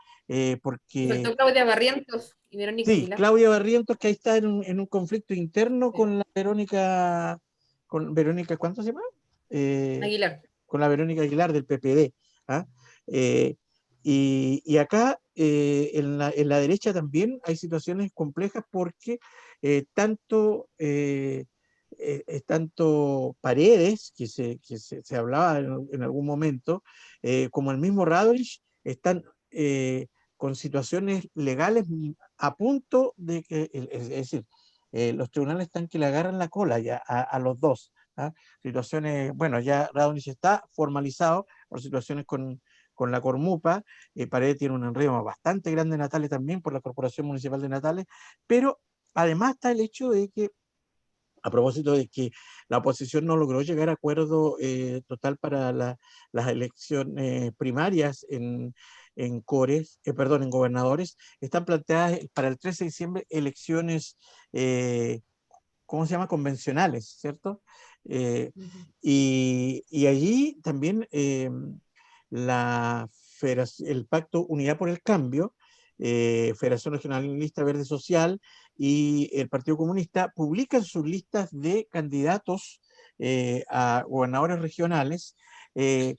porque... Faltó Claudia Barrientos y Verónica Sí, Aguilar. Claudia Barrientos, que ahí está en un conflicto interno con la Verónica, ¿cuánto se llama? Aguilar. Con la Verónica Aguilar del PPD. ¿Ah? Y acá en la derecha también hay situaciones complejas porque tanto Paredes, que se hablaba en algún momento, como el mismo Radovich, están con situaciones legales a punto de que, es decir, los tribunales están que le agarran la cola ya a los dos. ¿Ah? Situaciones, bueno, ya Radovich está formalizado por situaciones con la Cormupa. Paredes tiene un enredo bastante grande en Natales también por la Corporación Municipal de Natales, pero además está el hecho de que, a propósito de que la oposición no logró llegar a acuerdo total para las elecciones primarias en cores, perdón, en gobernadores, están planteadas para el 13 de diciembre elecciones, ¿cómo se llama? Convencionales, ¿cierto? Y allí también el Pacto Unidad por el Cambio, Federación Regionalista Verde Social y el Partido Comunista publican sus listas de candidatos a gobernadores regionales en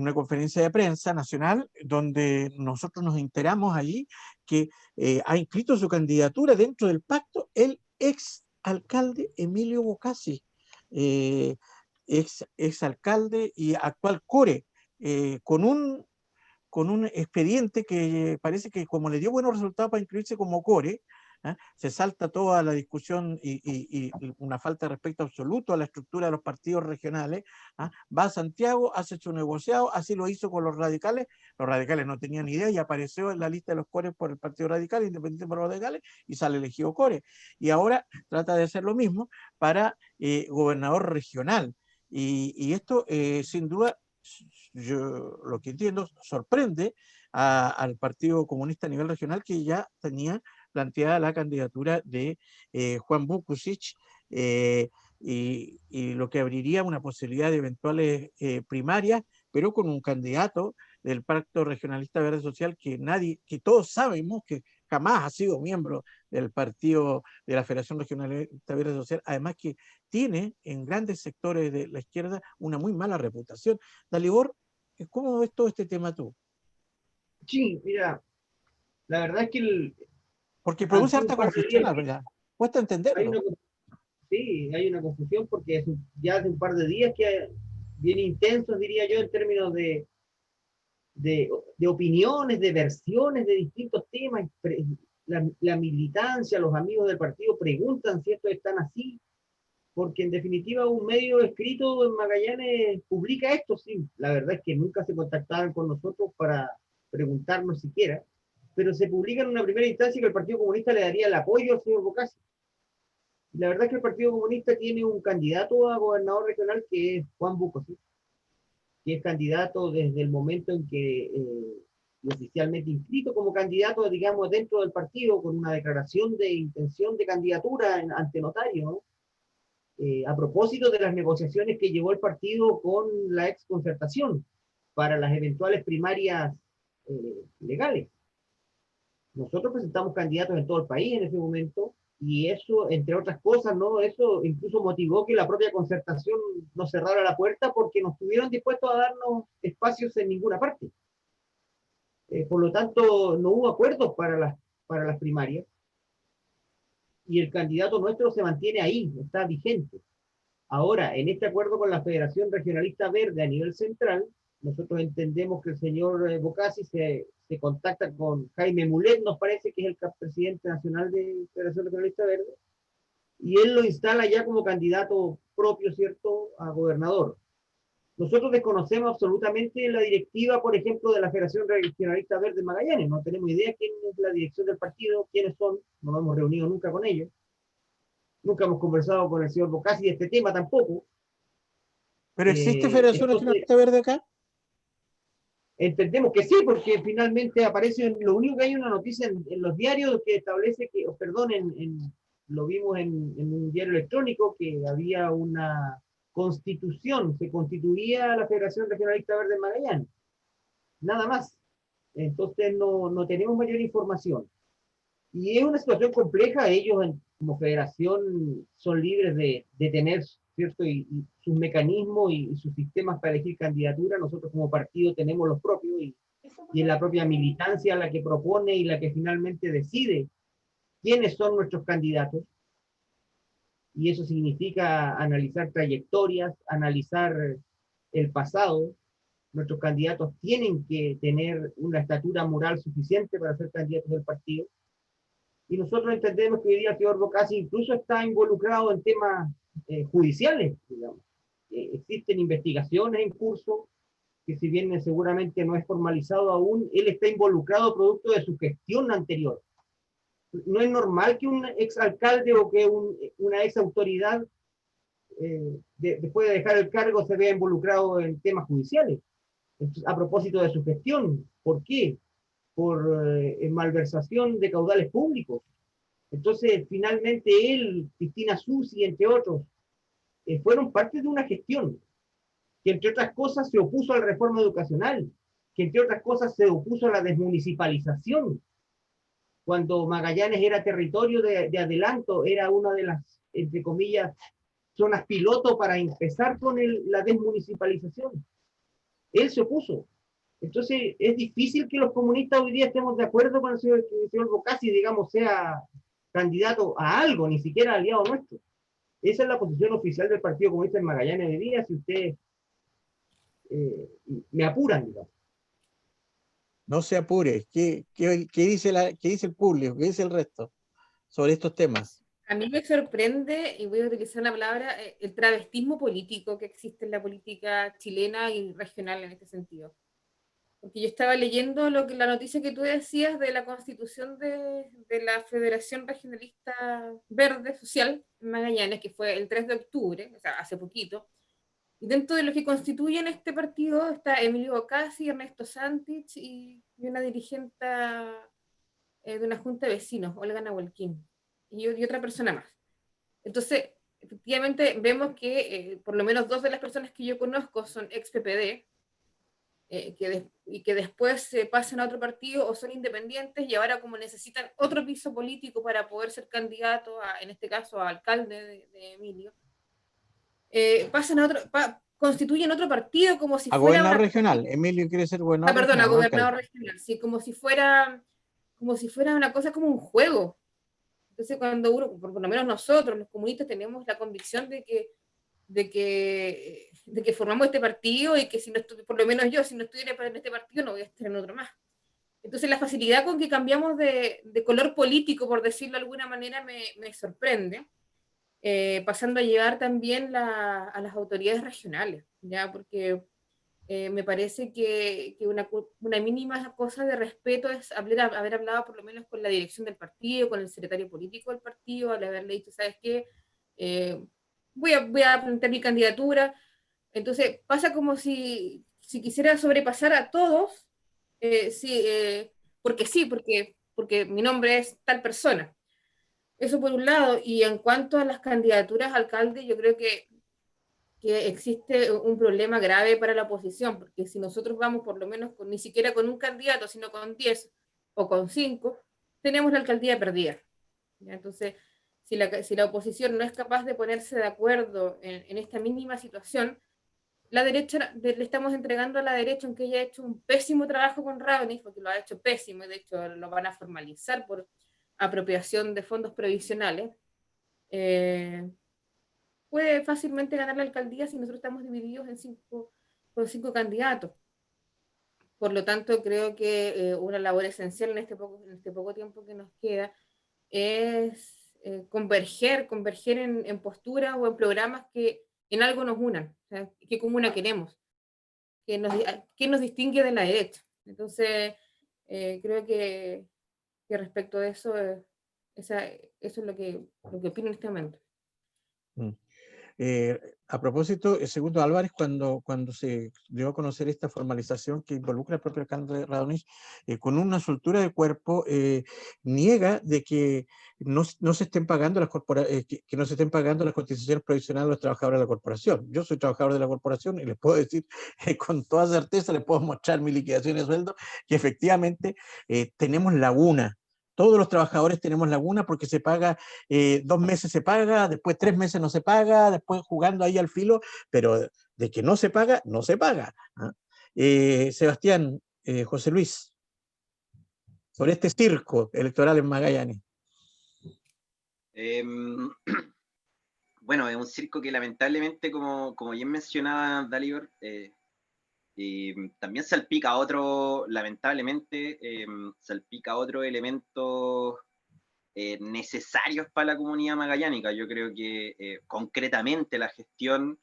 una conferencia de prensa nacional, donde nosotros nos enteramos allí que ha inscrito su candidatura dentro del pacto el ex alcalde Emilio Bocasi, ex alcalde y actual core, con un expediente que parece que como le dio buenos resultados para inscribirse como core, se salta toda la discusión y una falta de respeto absoluto a la estructura de los partidos regionales, va a Santiago, hace su negociado, así lo hizo con los radicales no tenían ni idea y apareció en la lista de los cores por el Partido Radical, Independiente por los Radicales, y sale elegido core. Y ahora trata de hacer lo mismo para gobernador regional. Y esto, sin duda, yo lo que entiendo, sorprende al Partido Comunista a nivel regional, que ya tenía planteada la candidatura de Juan Vukusic, y lo que abriría una posibilidad de eventuales primarias, pero con un candidato del Pacto Regionalista Verde Social que todos sabemos que jamás ha sido miembro del partido de la Federación Regionalista Verde Social, además que tiene en grandes sectores de la izquierda una muy mala reputación. Dalibor, ¿cómo ves todo este tema tú? Sí, mira, la verdad es que Porque produce hace un harta par de confusión, días la verdad. Cuesta hay entenderlo. sí, hay una confusión porque ya hace un par de días que bien intensos, diría yo, en términos de opiniones, de versiones de distintos temas. La militancia, los amigos del partido preguntan si estos están así, porque en definitiva un medio escrito en Magallanes publica esto, sí. La verdad es que nunca se contactaban con nosotros para preguntarnos siquiera, pero se publica en una primera instancia que el Partido Comunista le daría el apoyo al señor Bocasi. La verdad es que el Partido Comunista tiene un candidato a gobernador regional que es Juan Vukosi, que es candidato desde el momento en que oficialmente inscrito como candidato, digamos, dentro del partido, con una declaración de intención de candidatura ante notario, ¿no? A propósito de las negociaciones que llevó el partido con la ex concertación para las eventuales primarias legales. Nosotros presentamos candidatos en todo el país en ese momento, y eso, entre otras cosas, ¿no? Eso incluso motivó que la propia concertación nos cerrara la puerta porque no estuvieron dispuestos a darnos espacios en ninguna parte. Por lo tanto, no hubo acuerdos para las primarias, y el candidato nuestro se mantiene ahí, está vigente. Ahora, en este acuerdo con la Federación Regionalista Verde a nivel central, nosotros entendemos que el señor Bocasi se contacta con Jaime Mulet, nos parece que es el presidente nacional de la Federación Regionalista Verde, y él lo instala ya como candidato propio, ¿cierto?, a gobernador. Nosotros desconocemos absolutamente la directiva, por ejemplo, de la Federación Regionalista Verde Magallanes. No tenemos idea quién es la dirección del partido, quiénes son, no nos hemos reunido nunca con ellos. Nunca hemos conversado con el señor Bocasi de este tema tampoco. ¿Pero existe Federación Entonces, Nacionalista Verde acá? entendemos que sí, porque finalmente aparece, lo único que hay una noticia en los diarios que establece que, perdón, lo vimos en un diario electrónico, que había una constitución, se constituía la Federación Regionalista Verde en Magallanes. Nada más. Entonces no tenemos mayor información. Y es una situación compleja. Ellos como federación son libres de tener, ¿cierto?, y sus mecanismos y sus sistemas para elegir candidatura. Nosotros como partido tenemos los propios, y es la propia militancia la que propone y la que finalmente decide quiénes son nuestros candidatos. Y eso significa analizar trayectorias, analizar el pasado. Nuestros candidatos tienen que tener una estatura moral suficiente para ser candidatos del partido. Y nosotros entendemos que hoy día el señor Bocasi incluso está involucrado en temas judiciales, digamos. Existen investigaciones en curso, que si bien seguramente no es formalizado aún, él está involucrado producto de su gestión anterior. No es normal que un exalcalde o que una ex autoridad, después de dejar el cargo, se vea involucrado en temas judiciales. A propósito de su gestión. ¿Por qué? Por malversación de caudales públicos. Entonces, finalmente él, Cristina Susi, entre otros, fueron parte de una gestión que, entre otras cosas, se opuso a la reforma educacional, que, entre otras cosas, se opuso a la desmunicipalización. Cuando Magallanes era territorio de adelanto, era una de las, entre comillas, zonas piloto para empezar con la desmunicipalización. Él se opuso. Entonces, es difícil que los comunistas hoy día estemos de acuerdo con el señor Bocasi, digamos, sea candidato a algo, ni siquiera aliado nuestro. Esa es la posición oficial del Partido Comunista en Magallanes de día, si ustedes me apuran, digamos. No se apure. ¿Qué dice qué dice el público? ¿Qué dice el resto sobre estos temas? A mí me sorprende, y voy a utilizar la palabra, el travestismo político que existe en la política chilena y regional en este sentido. Porque yo estaba leyendo la noticia que tú decías de la constitución de la Federación Regionalista Verde Social en Magallanes, que fue el 3 de octubre, o sea, hace poquito. Y dentro de los que constituyen este partido está Emilio Bocasi, Ernesto Santich y una dirigente de una junta de vecinos, Olga Nahuelquín, y otra persona más. Entonces, efectivamente, vemos que por lo menos dos de las personas que yo conozco son ex PPD, y que después se pasan a otro partido o son independientes y ahora como necesitan otro piso político para poder ser candidato, en este caso a alcalde de Emilio, pasan a constituyen otro partido como si A fuera gobernador una... regional. Emilio quiere ser gobernador Perdón, a regional, no gobernador alcalde. regional, sí, como si fuera una cosa como un juego. Entonces cuando uno, por lo menos nosotros, los comunistas, tenemos la convicción de que formamos este partido y que si no por lo menos yo, si no estuviera en este partido, no voy a estar en otro más. Entonces la facilidad con que cambiamos de color político, por decirlo de alguna manera, me sorprende, pasando a llevar también a las autoridades regionales, ¿ya? Porque me parece que una mínima cosa de respeto es haber hablado por lo menos con la dirección del partido, con el secretario político del partido, al haberle dicho, ¿sabes qué? Voy a plantear mi candidatura. Entonces pasa como si quisiera sobrepasar a todos, porque sí, porque mi nombre es tal persona. Eso por un lado. Y en cuanto a las candidaturas a alcalde, yo creo que existe un problema grave para la oposición, porque si nosotros vamos por lo menos ni siquiera con un candidato, sino con 10 o con 5, tenemos la alcaldía perdida. ¿Ya? Entonces, si la oposición no es capaz de ponerse de acuerdo en esta mínima situación, la derecha le estamos entregando a la derecha, aunque ella ha hecho un pésimo trabajo con Ravenich, porque lo ha hecho pésimo, y de hecho lo van a formalizar por apropiación de fondos previsionales, puede fácilmente ganar la alcaldía si nosotros estamos divididos con 5 candidatos. Por lo tanto, creo que una labor esencial en este poco tiempo que nos queda es converger en posturas o en programas que en algo nos unan, o sea, qué comuna queremos, qué nos distingue de la derecha. Entonces, creo que respecto a eso, eso es lo que opino en este momento. A propósito, el segundo Álvarez, cuando se dio a conocer esta formalización que involucra al propio alcalde Radonich, con una soltura de cuerpo, niega de que no se estén pagando que no se estén pagando las cotizaciones provisionales a los trabajadores de la corporación. Yo soy trabajador de la corporación y les puedo decir con toda certeza, les puedo mostrar mi liquidación de sueldo, que efectivamente tenemos laguna. Todos los trabajadores tenemos laguna porque se paga, 2 meses se paga, después 3 meses no se paga, después jugando ahí al filo, pero de que no se paga, no se paga. ¿Ah? Sebastián, José Luis, sobre este circo electoral en Magallanes. Bueno, es un circo que lamentablemente, como bien mencionaba Dalibor, también salpica lamentablemente, salpica otros elementos necesarios para la comunidad magallánica. Yo creo que concretamente la gestión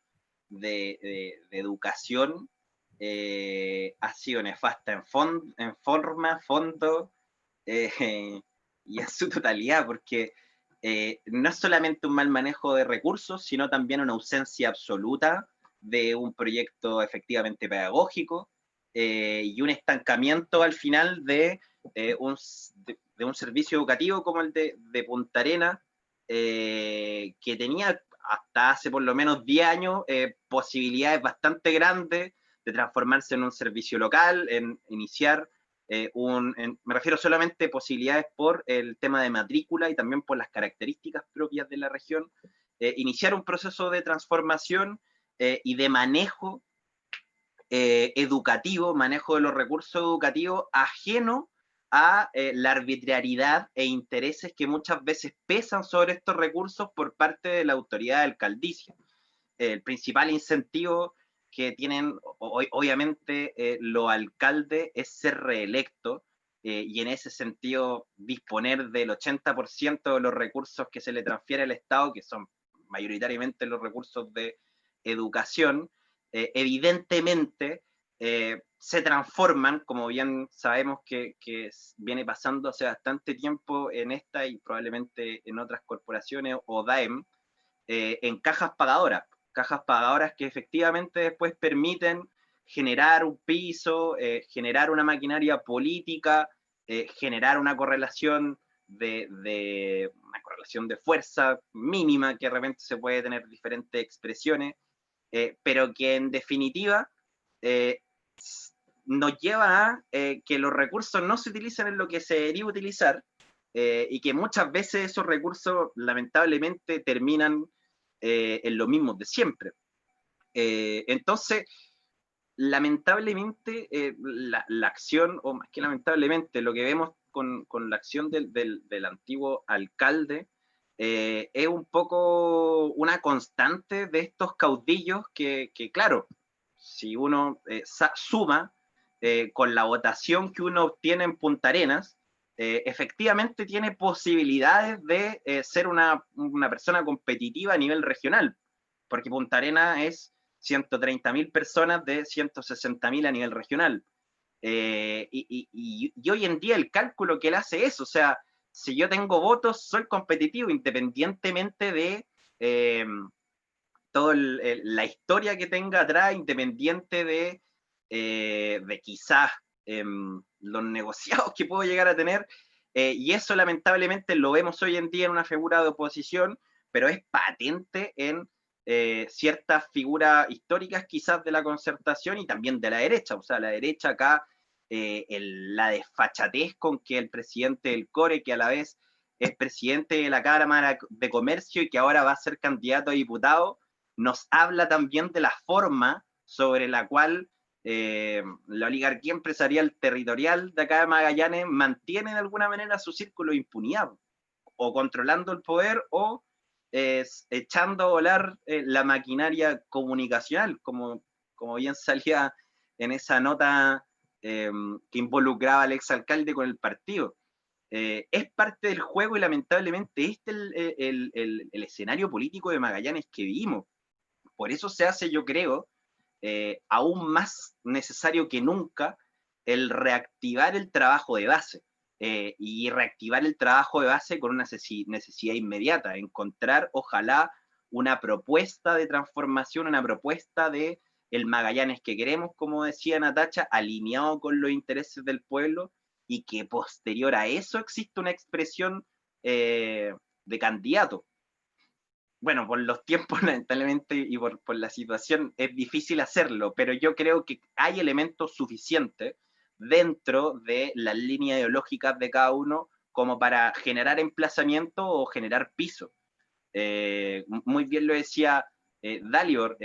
de educación ha sido nefasta en forma, fondo y en su totalidad, porque no es solamente un mal manejo de recursos, sino también una ausencia absoluta de un proyecto efectivamente pedagógico y un estancamiento al final de un servicio educativo como el de Punta Arenas, que tenía hasta hace por lo menos 10 años posibilidades bastante grandes de transformarse en un servicio local, en iniciar me refiero solamente a posibilidades por el tema de matrícula y también por las características propias de la región, iniciar un proceso de transformación y de manejo educativo, manejo de los recursos educativos ajeno a la arbitrariedad e intereses que muchas veces pesan sobre estos recursos por parte de la autoridad alcaldicia. El principal incentivo que tienen, obviamente, los alcaldes es ser reelectos, y en ese sentido disponer del 80% de los recursos que se le transfiere al Estado, que son mayoritariamente los recursos de educación, evidentemente se transforman, como bien sabemos que viene pasando hace bastante tiempo en esta y probablemente en otras corporaciones o DAEM, en cajas pagadoras que efectivamente después permiten generar un piso, generar una maquinaria política, generar una correlación de fuerza mínima, que de repente se puede tener diferentes expresiones, pero que en definitiva nos lleva a que los recursos no se utilicen en lo que se debería utilizar, y que muchas veces esos recursos lamentablemente terminan en lo mismo de siempre. Entonces, lamentablemente, la acción, o más que lamentablemente, lo que vemos con la acción del antiguo alcalde, es un poco una constante de estos caudillos que claro, si uno suma con la votación que uno obtiene en Punta Arenas, efectivamente tiene posibilidades de ser una persona competitiva a nivel regional, porque Punta Arenas es 130.000 personas de 160.000 a nivel regional. Y hoy en día el cálculo que él hace es, o sea, si yo tengo votos, soy competitivo independientemente de toda la historia que tenga atrás, independiente de quizás los negociados que puedo llegar a tener, y eso lamentablemente lo vemos hoy en día en una figura de oposición, pero es patente en ciertas figuras históricas quizás de la Concertación y también de la derecha. O sea, la derecha acá, la desfachatez con que el presidente del CORE, que a la vez es presidente de la Cámara de Comercio y que ahora va a ser candidato a diputado, nos habla también de la forma sobre la cual la oligarquía empresarial territorial de acá de Magallanes mantiene de alguna manera su círculo de impunidad, o controlando el poder o echando a volar la maquinaria comunicacional, como bien salía en esa nota que involucraba al exalcalde con el partido. Es parte del juego y lamentablemente este es el escenario político de Magallanes que vivimos. Por eso se hace, yo creo, aún más necesario que nunca el reactivar el trabajo de base, y reactivar el trabajo de base con una necesidad inmediata, encontrar ojalá una propuesta de transformación, una propuesta de el Magallanes que queremos, como decía Natacha, alineado con los intereses del pueblo, y que posterior a eso existe una expresión de candidato. Bueno, por los tiempos, lamentablemente, y por la situación, es difícil hacerlo, pero yo creo que hay elementos suficientes dentro de las líneas ideológicas de cada uno como para generar emplazamiento o generar piso. Muy bien lo decía Dalibor,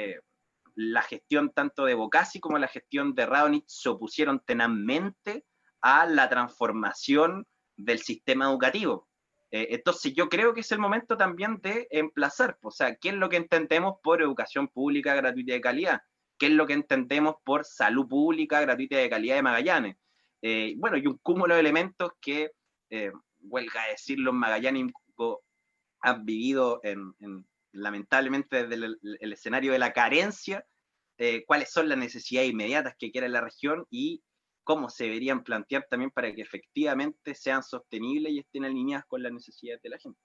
la gestión tanto de Bocasi como la gestión de Raonic se opusieron tenazmente a la transformación del sistema educativo. Entonces yo creo que es el momento también de emplazar, o sea, ¿qué es lo que entendemos por educación pública gratuita y de calidad? ¿Qué es lo que entendemos por salud pública gratuita y de calidad de Magallanes? Bueno, y un cúmulo de elementos que, huelga a decir, los magallánicos han vivido lamentablemente desde el escenario de la carencia, cuáles son las necesidades inmediatas que quiere la región y cómo se deberían plantear también para que efectivamente sean sostenibles y estén alineadas con las necesidades de la gente.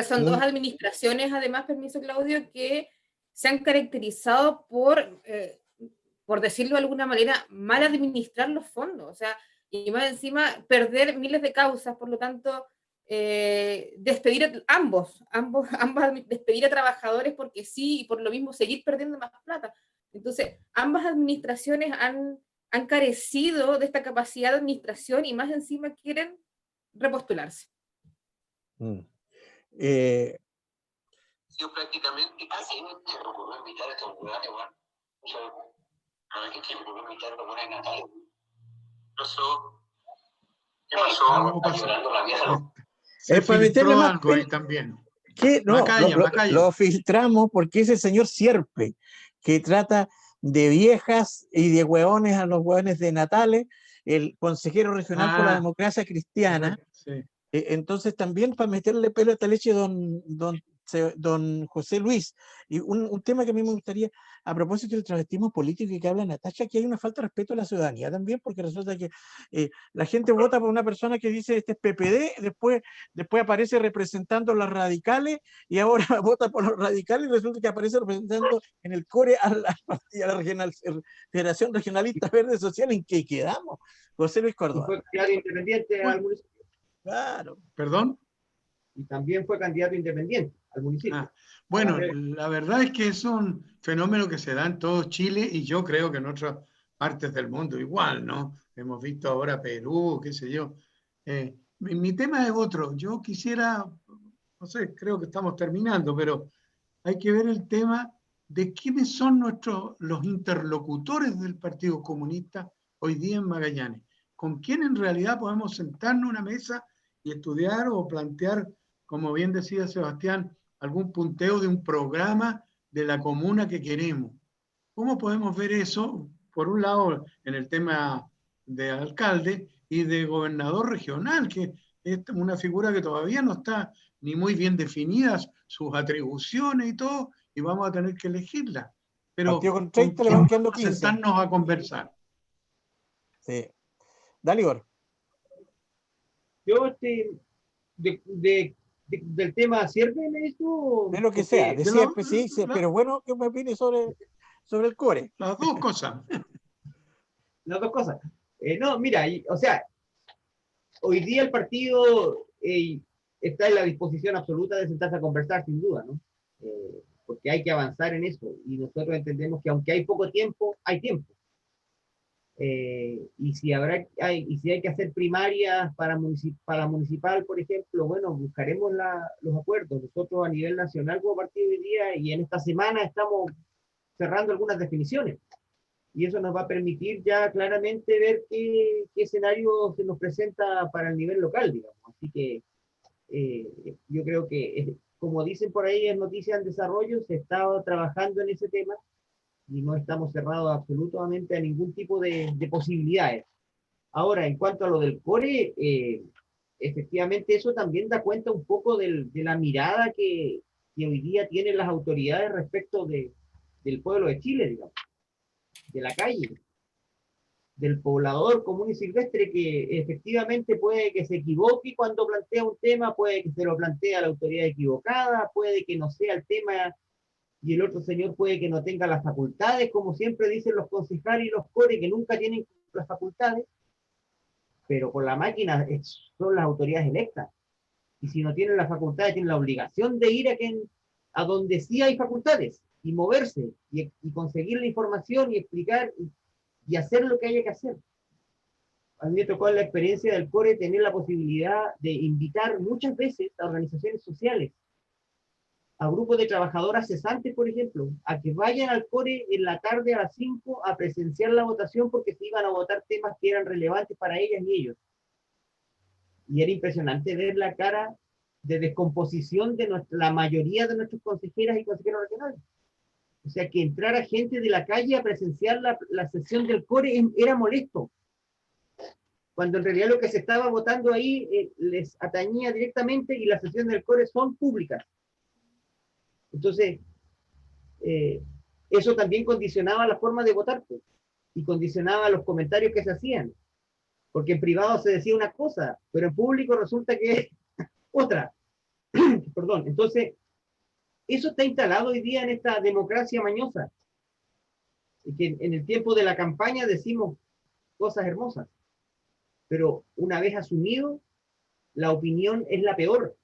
Son dos administraciones, además, permiso Claudio, que se han caracterizado por decirlo de alguna manera, mal administrar los fondos, o sea, y más encima perder miles de causas, por lo tanto, despedir a ambas, despedir a trabajadores porque sí, y por lo mismo seguir perdiendo más plata. Entonces, ambas administraciones han carecido de esta capacidad de administración y más encima quieren repostularse. Yo prácticamente casi me ocurrió invitar a estos lugares, bueno, de que quiero imitar los buenos natales. ¿Qué pasó? Está llorando la vieja. Se para meterle filtró más algo ahí también. que no, Macaya, Macaya. lo filtramos porque ese señor Sierpe, que trata de viejas y de hueones a los hueones de Natales, el consejero regional por la democracia cristiana. Sí. Entonces también para meterle pelo a esta leche don José Luis. Y un tema que a mí me gustaría, a propósito del travestismo político y que habla Natacha, que hay una falta de respeto a la ciudadanía también, porque resulta que la gente vota por una persona que dice este es PPD, después aparece representando a los radicales y ahora vota por los radicales y resulta que aparece representando en el core a la Federación Regionalista Verde Social. ¿En qué quedamos? José Luis Córdoba. Y fue candidato independiente al municipio. Claro. ¿Perdón? Y también fue candidato independiente al municipio. Bueno, la verdad es que es un fenómeno que se da en todo Chile y yo creo que en otras partes del mundo igual, ¿no? Hemos visto ahora Perú, qué sé yo. Mi tema es otro. Yo quisiera, no sé, creo que estamos terminando, pero hay que ver el tema de quiénes son los interlocutores del Partido Comunista hoy día en Magallanes. ¿Con quién en realidad podemos sentarnos a una mesa y estudiar o plantear, como bien decía Sebastián, algún punteo de un programa de la comuna que queremos? ¿Cómo podemos ver eso? Por un lado, en el tema de alcalde y de gobernador regional, que es una figura que todavía no está ni muy bien definidas sus atribuciones y todo, y vamos a tener que elegirla. Pero Partido con ¿con 30 le quién van quedando vamos a 15. sentarnos a conversar? Sí. Dale, Igor. Yo, del tema Sierpe, me dijo. De lo que sea, de siempre, sí, pero bueno, ¿qué me opine sobre el core? Las dos cosas. Las dos cosas. No, mira, o sea, hoy día el partido está en la disposición absoluta de sentarse a conversar, sin duda, ¿no? Porque hay que avanzar en eso y nosotros entendemos que aunque hay poco tiempo, hay tiempo. Y si hay que hacer primarias para municipal, por ejemplo, bueno, buscaremos los acuerdos. Nosotros a nivel nacional como partido hoy día y en esta semana estamos cerrando algunas definiciones. Y eso nos va a permitir ya claramente ver qué escenario se nos presenta para el nivel local, digamos. Así que yo creo que, como dicen por ahí en Noticias en Desarrollo, se está trabajando en ese tema y no estamos cerrados absolutamente a ningún tipo de posibilidades. Ahora, en cuanto a lo del core, efectivamente eso también da cuenta un poco de la mirada que hoy día tienen las autoridades respecto del pueblo de Chile, digamos, de la calle, del poblador común y silvestre que efectivamente puede que se equivoque cuando plantea un tema, puede que se lo plantee a la autoridad equivocada, puede que no sea el tema y el otro señor puede que no tenga las facultades, como siempre dicen los concejales y los core, que nunca tienen las facultades, pero con la máquina son las autoridades electas. Y si no tienen las facultades, tienen la obligación de ir a donde sí hay facultades y moverse y conseguir la información y explicar y hacer lo que haya que hacer. A mí me tocó en la experiencia del core tener la posibilidad de invitar muchas veces a organizaciones sociales, a grupos de trabajadoras cesantes, por ejemplo, a que vayan al core en la tarde a las 5 a presenciar la votación porque se iban a votar temas que eran relevantes para ellas y ellos. Y era impresionante ver la cara de descomposición de la mayoría de nuestros consejeras y consejeros regionales. O sea, que entrara gente de la calle a presenciar la sesión del core era molesto, cuando en realidad lo que se estaba votando ahí les atañía directamente y las sesiones del core son públicas. Entonces, eso también condicionaba la forma de votar, pues, y condicionaba los comentarios que se hacían, porque en privado se decía una cosa, pero en público resulta que es otra. Perdón, entonces, eso está instalado hoy día en esta democracia mañosa, y que en el tiempo de la campaña decimos cosas hermosas, pero una vez asumido, la opinión es la peor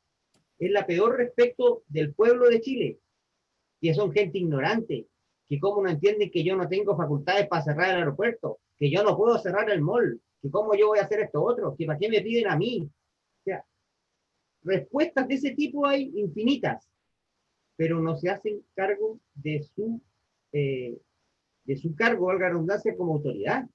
respecto del pueblo de Chile, que son gente ignorante, que cómo no entienden que yo no tengo facultades para cerrar el aeropuerto, que yo no puedo cerrar el mall, que cómo yo voy a hacer esto otro, que para qué me piden a mí. O sea, respuestas de ese tipo hay infinitas, pero no se hacen cargo de de su cargo, valga la redundancia, como autoridad.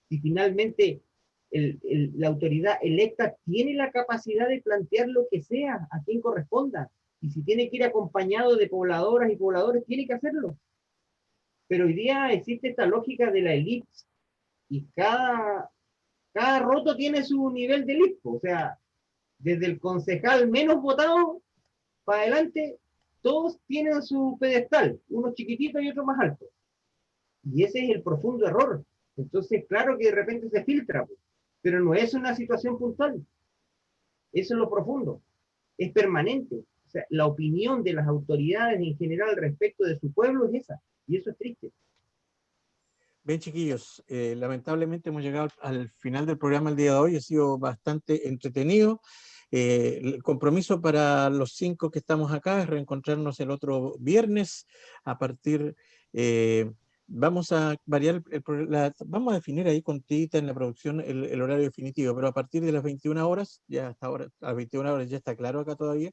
Si finalmente la autoridad electa tiene la capacidad de plantear lo que sea a quien corresponda, y si tiene que ir acompañado de pobladoras y pobladores, tiene que hacerlo. Pero hoy día existe esta lógica de la élite, y cada roto tiene su nivel de élite. O sea, desde el concejal menos votado para adelante, todos tienen su pedestal, unos chiquititos y otros más altos. Y ese es el profundo error. Entonces, claro que de repente se filtra, pero no es una situación puntual. Eso es lo profundo. Es permanente. O sea, la opinión de las autoridades en general respecto de su pueblo es esa. Y eso es triste. Bien, chiquillos, lamentablemente hemos llegado al final del programa el día de hoy. Ha sido bastante entretenido. El compromiso para los 5 que estamos acá es reencontrarnos el otro viernes a partir... vamos a variar, vamos a definir ahí con Tita en la producción el horario definitivo, pero a partir de las 21 horas, ya hasta ahora, a las 21 horas ya está claro acá todavía,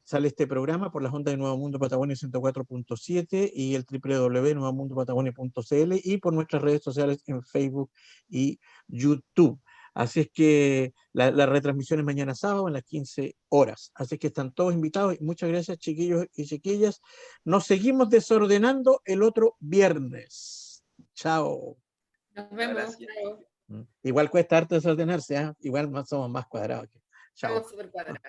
sale este programa por las ondas de Nuevo Mundo Patagonia 104.7 y el www.nuevomundopatagonia.cl y por nuestras redes sociales en Facebook y YouTube. Así es que la retransmisión es mañana sábado a las 15 horas. Así que están todos invitados. Muchas gracias, chiquillos y chiquillas. Nos seguimos desordenando el otro viernes. Chao. Nos vemos. Gracias. Chao. Igual cuesta harto desordenarse, ¿eh? Igual somos más cuadrados. Chao. Estamos súper cuadrados.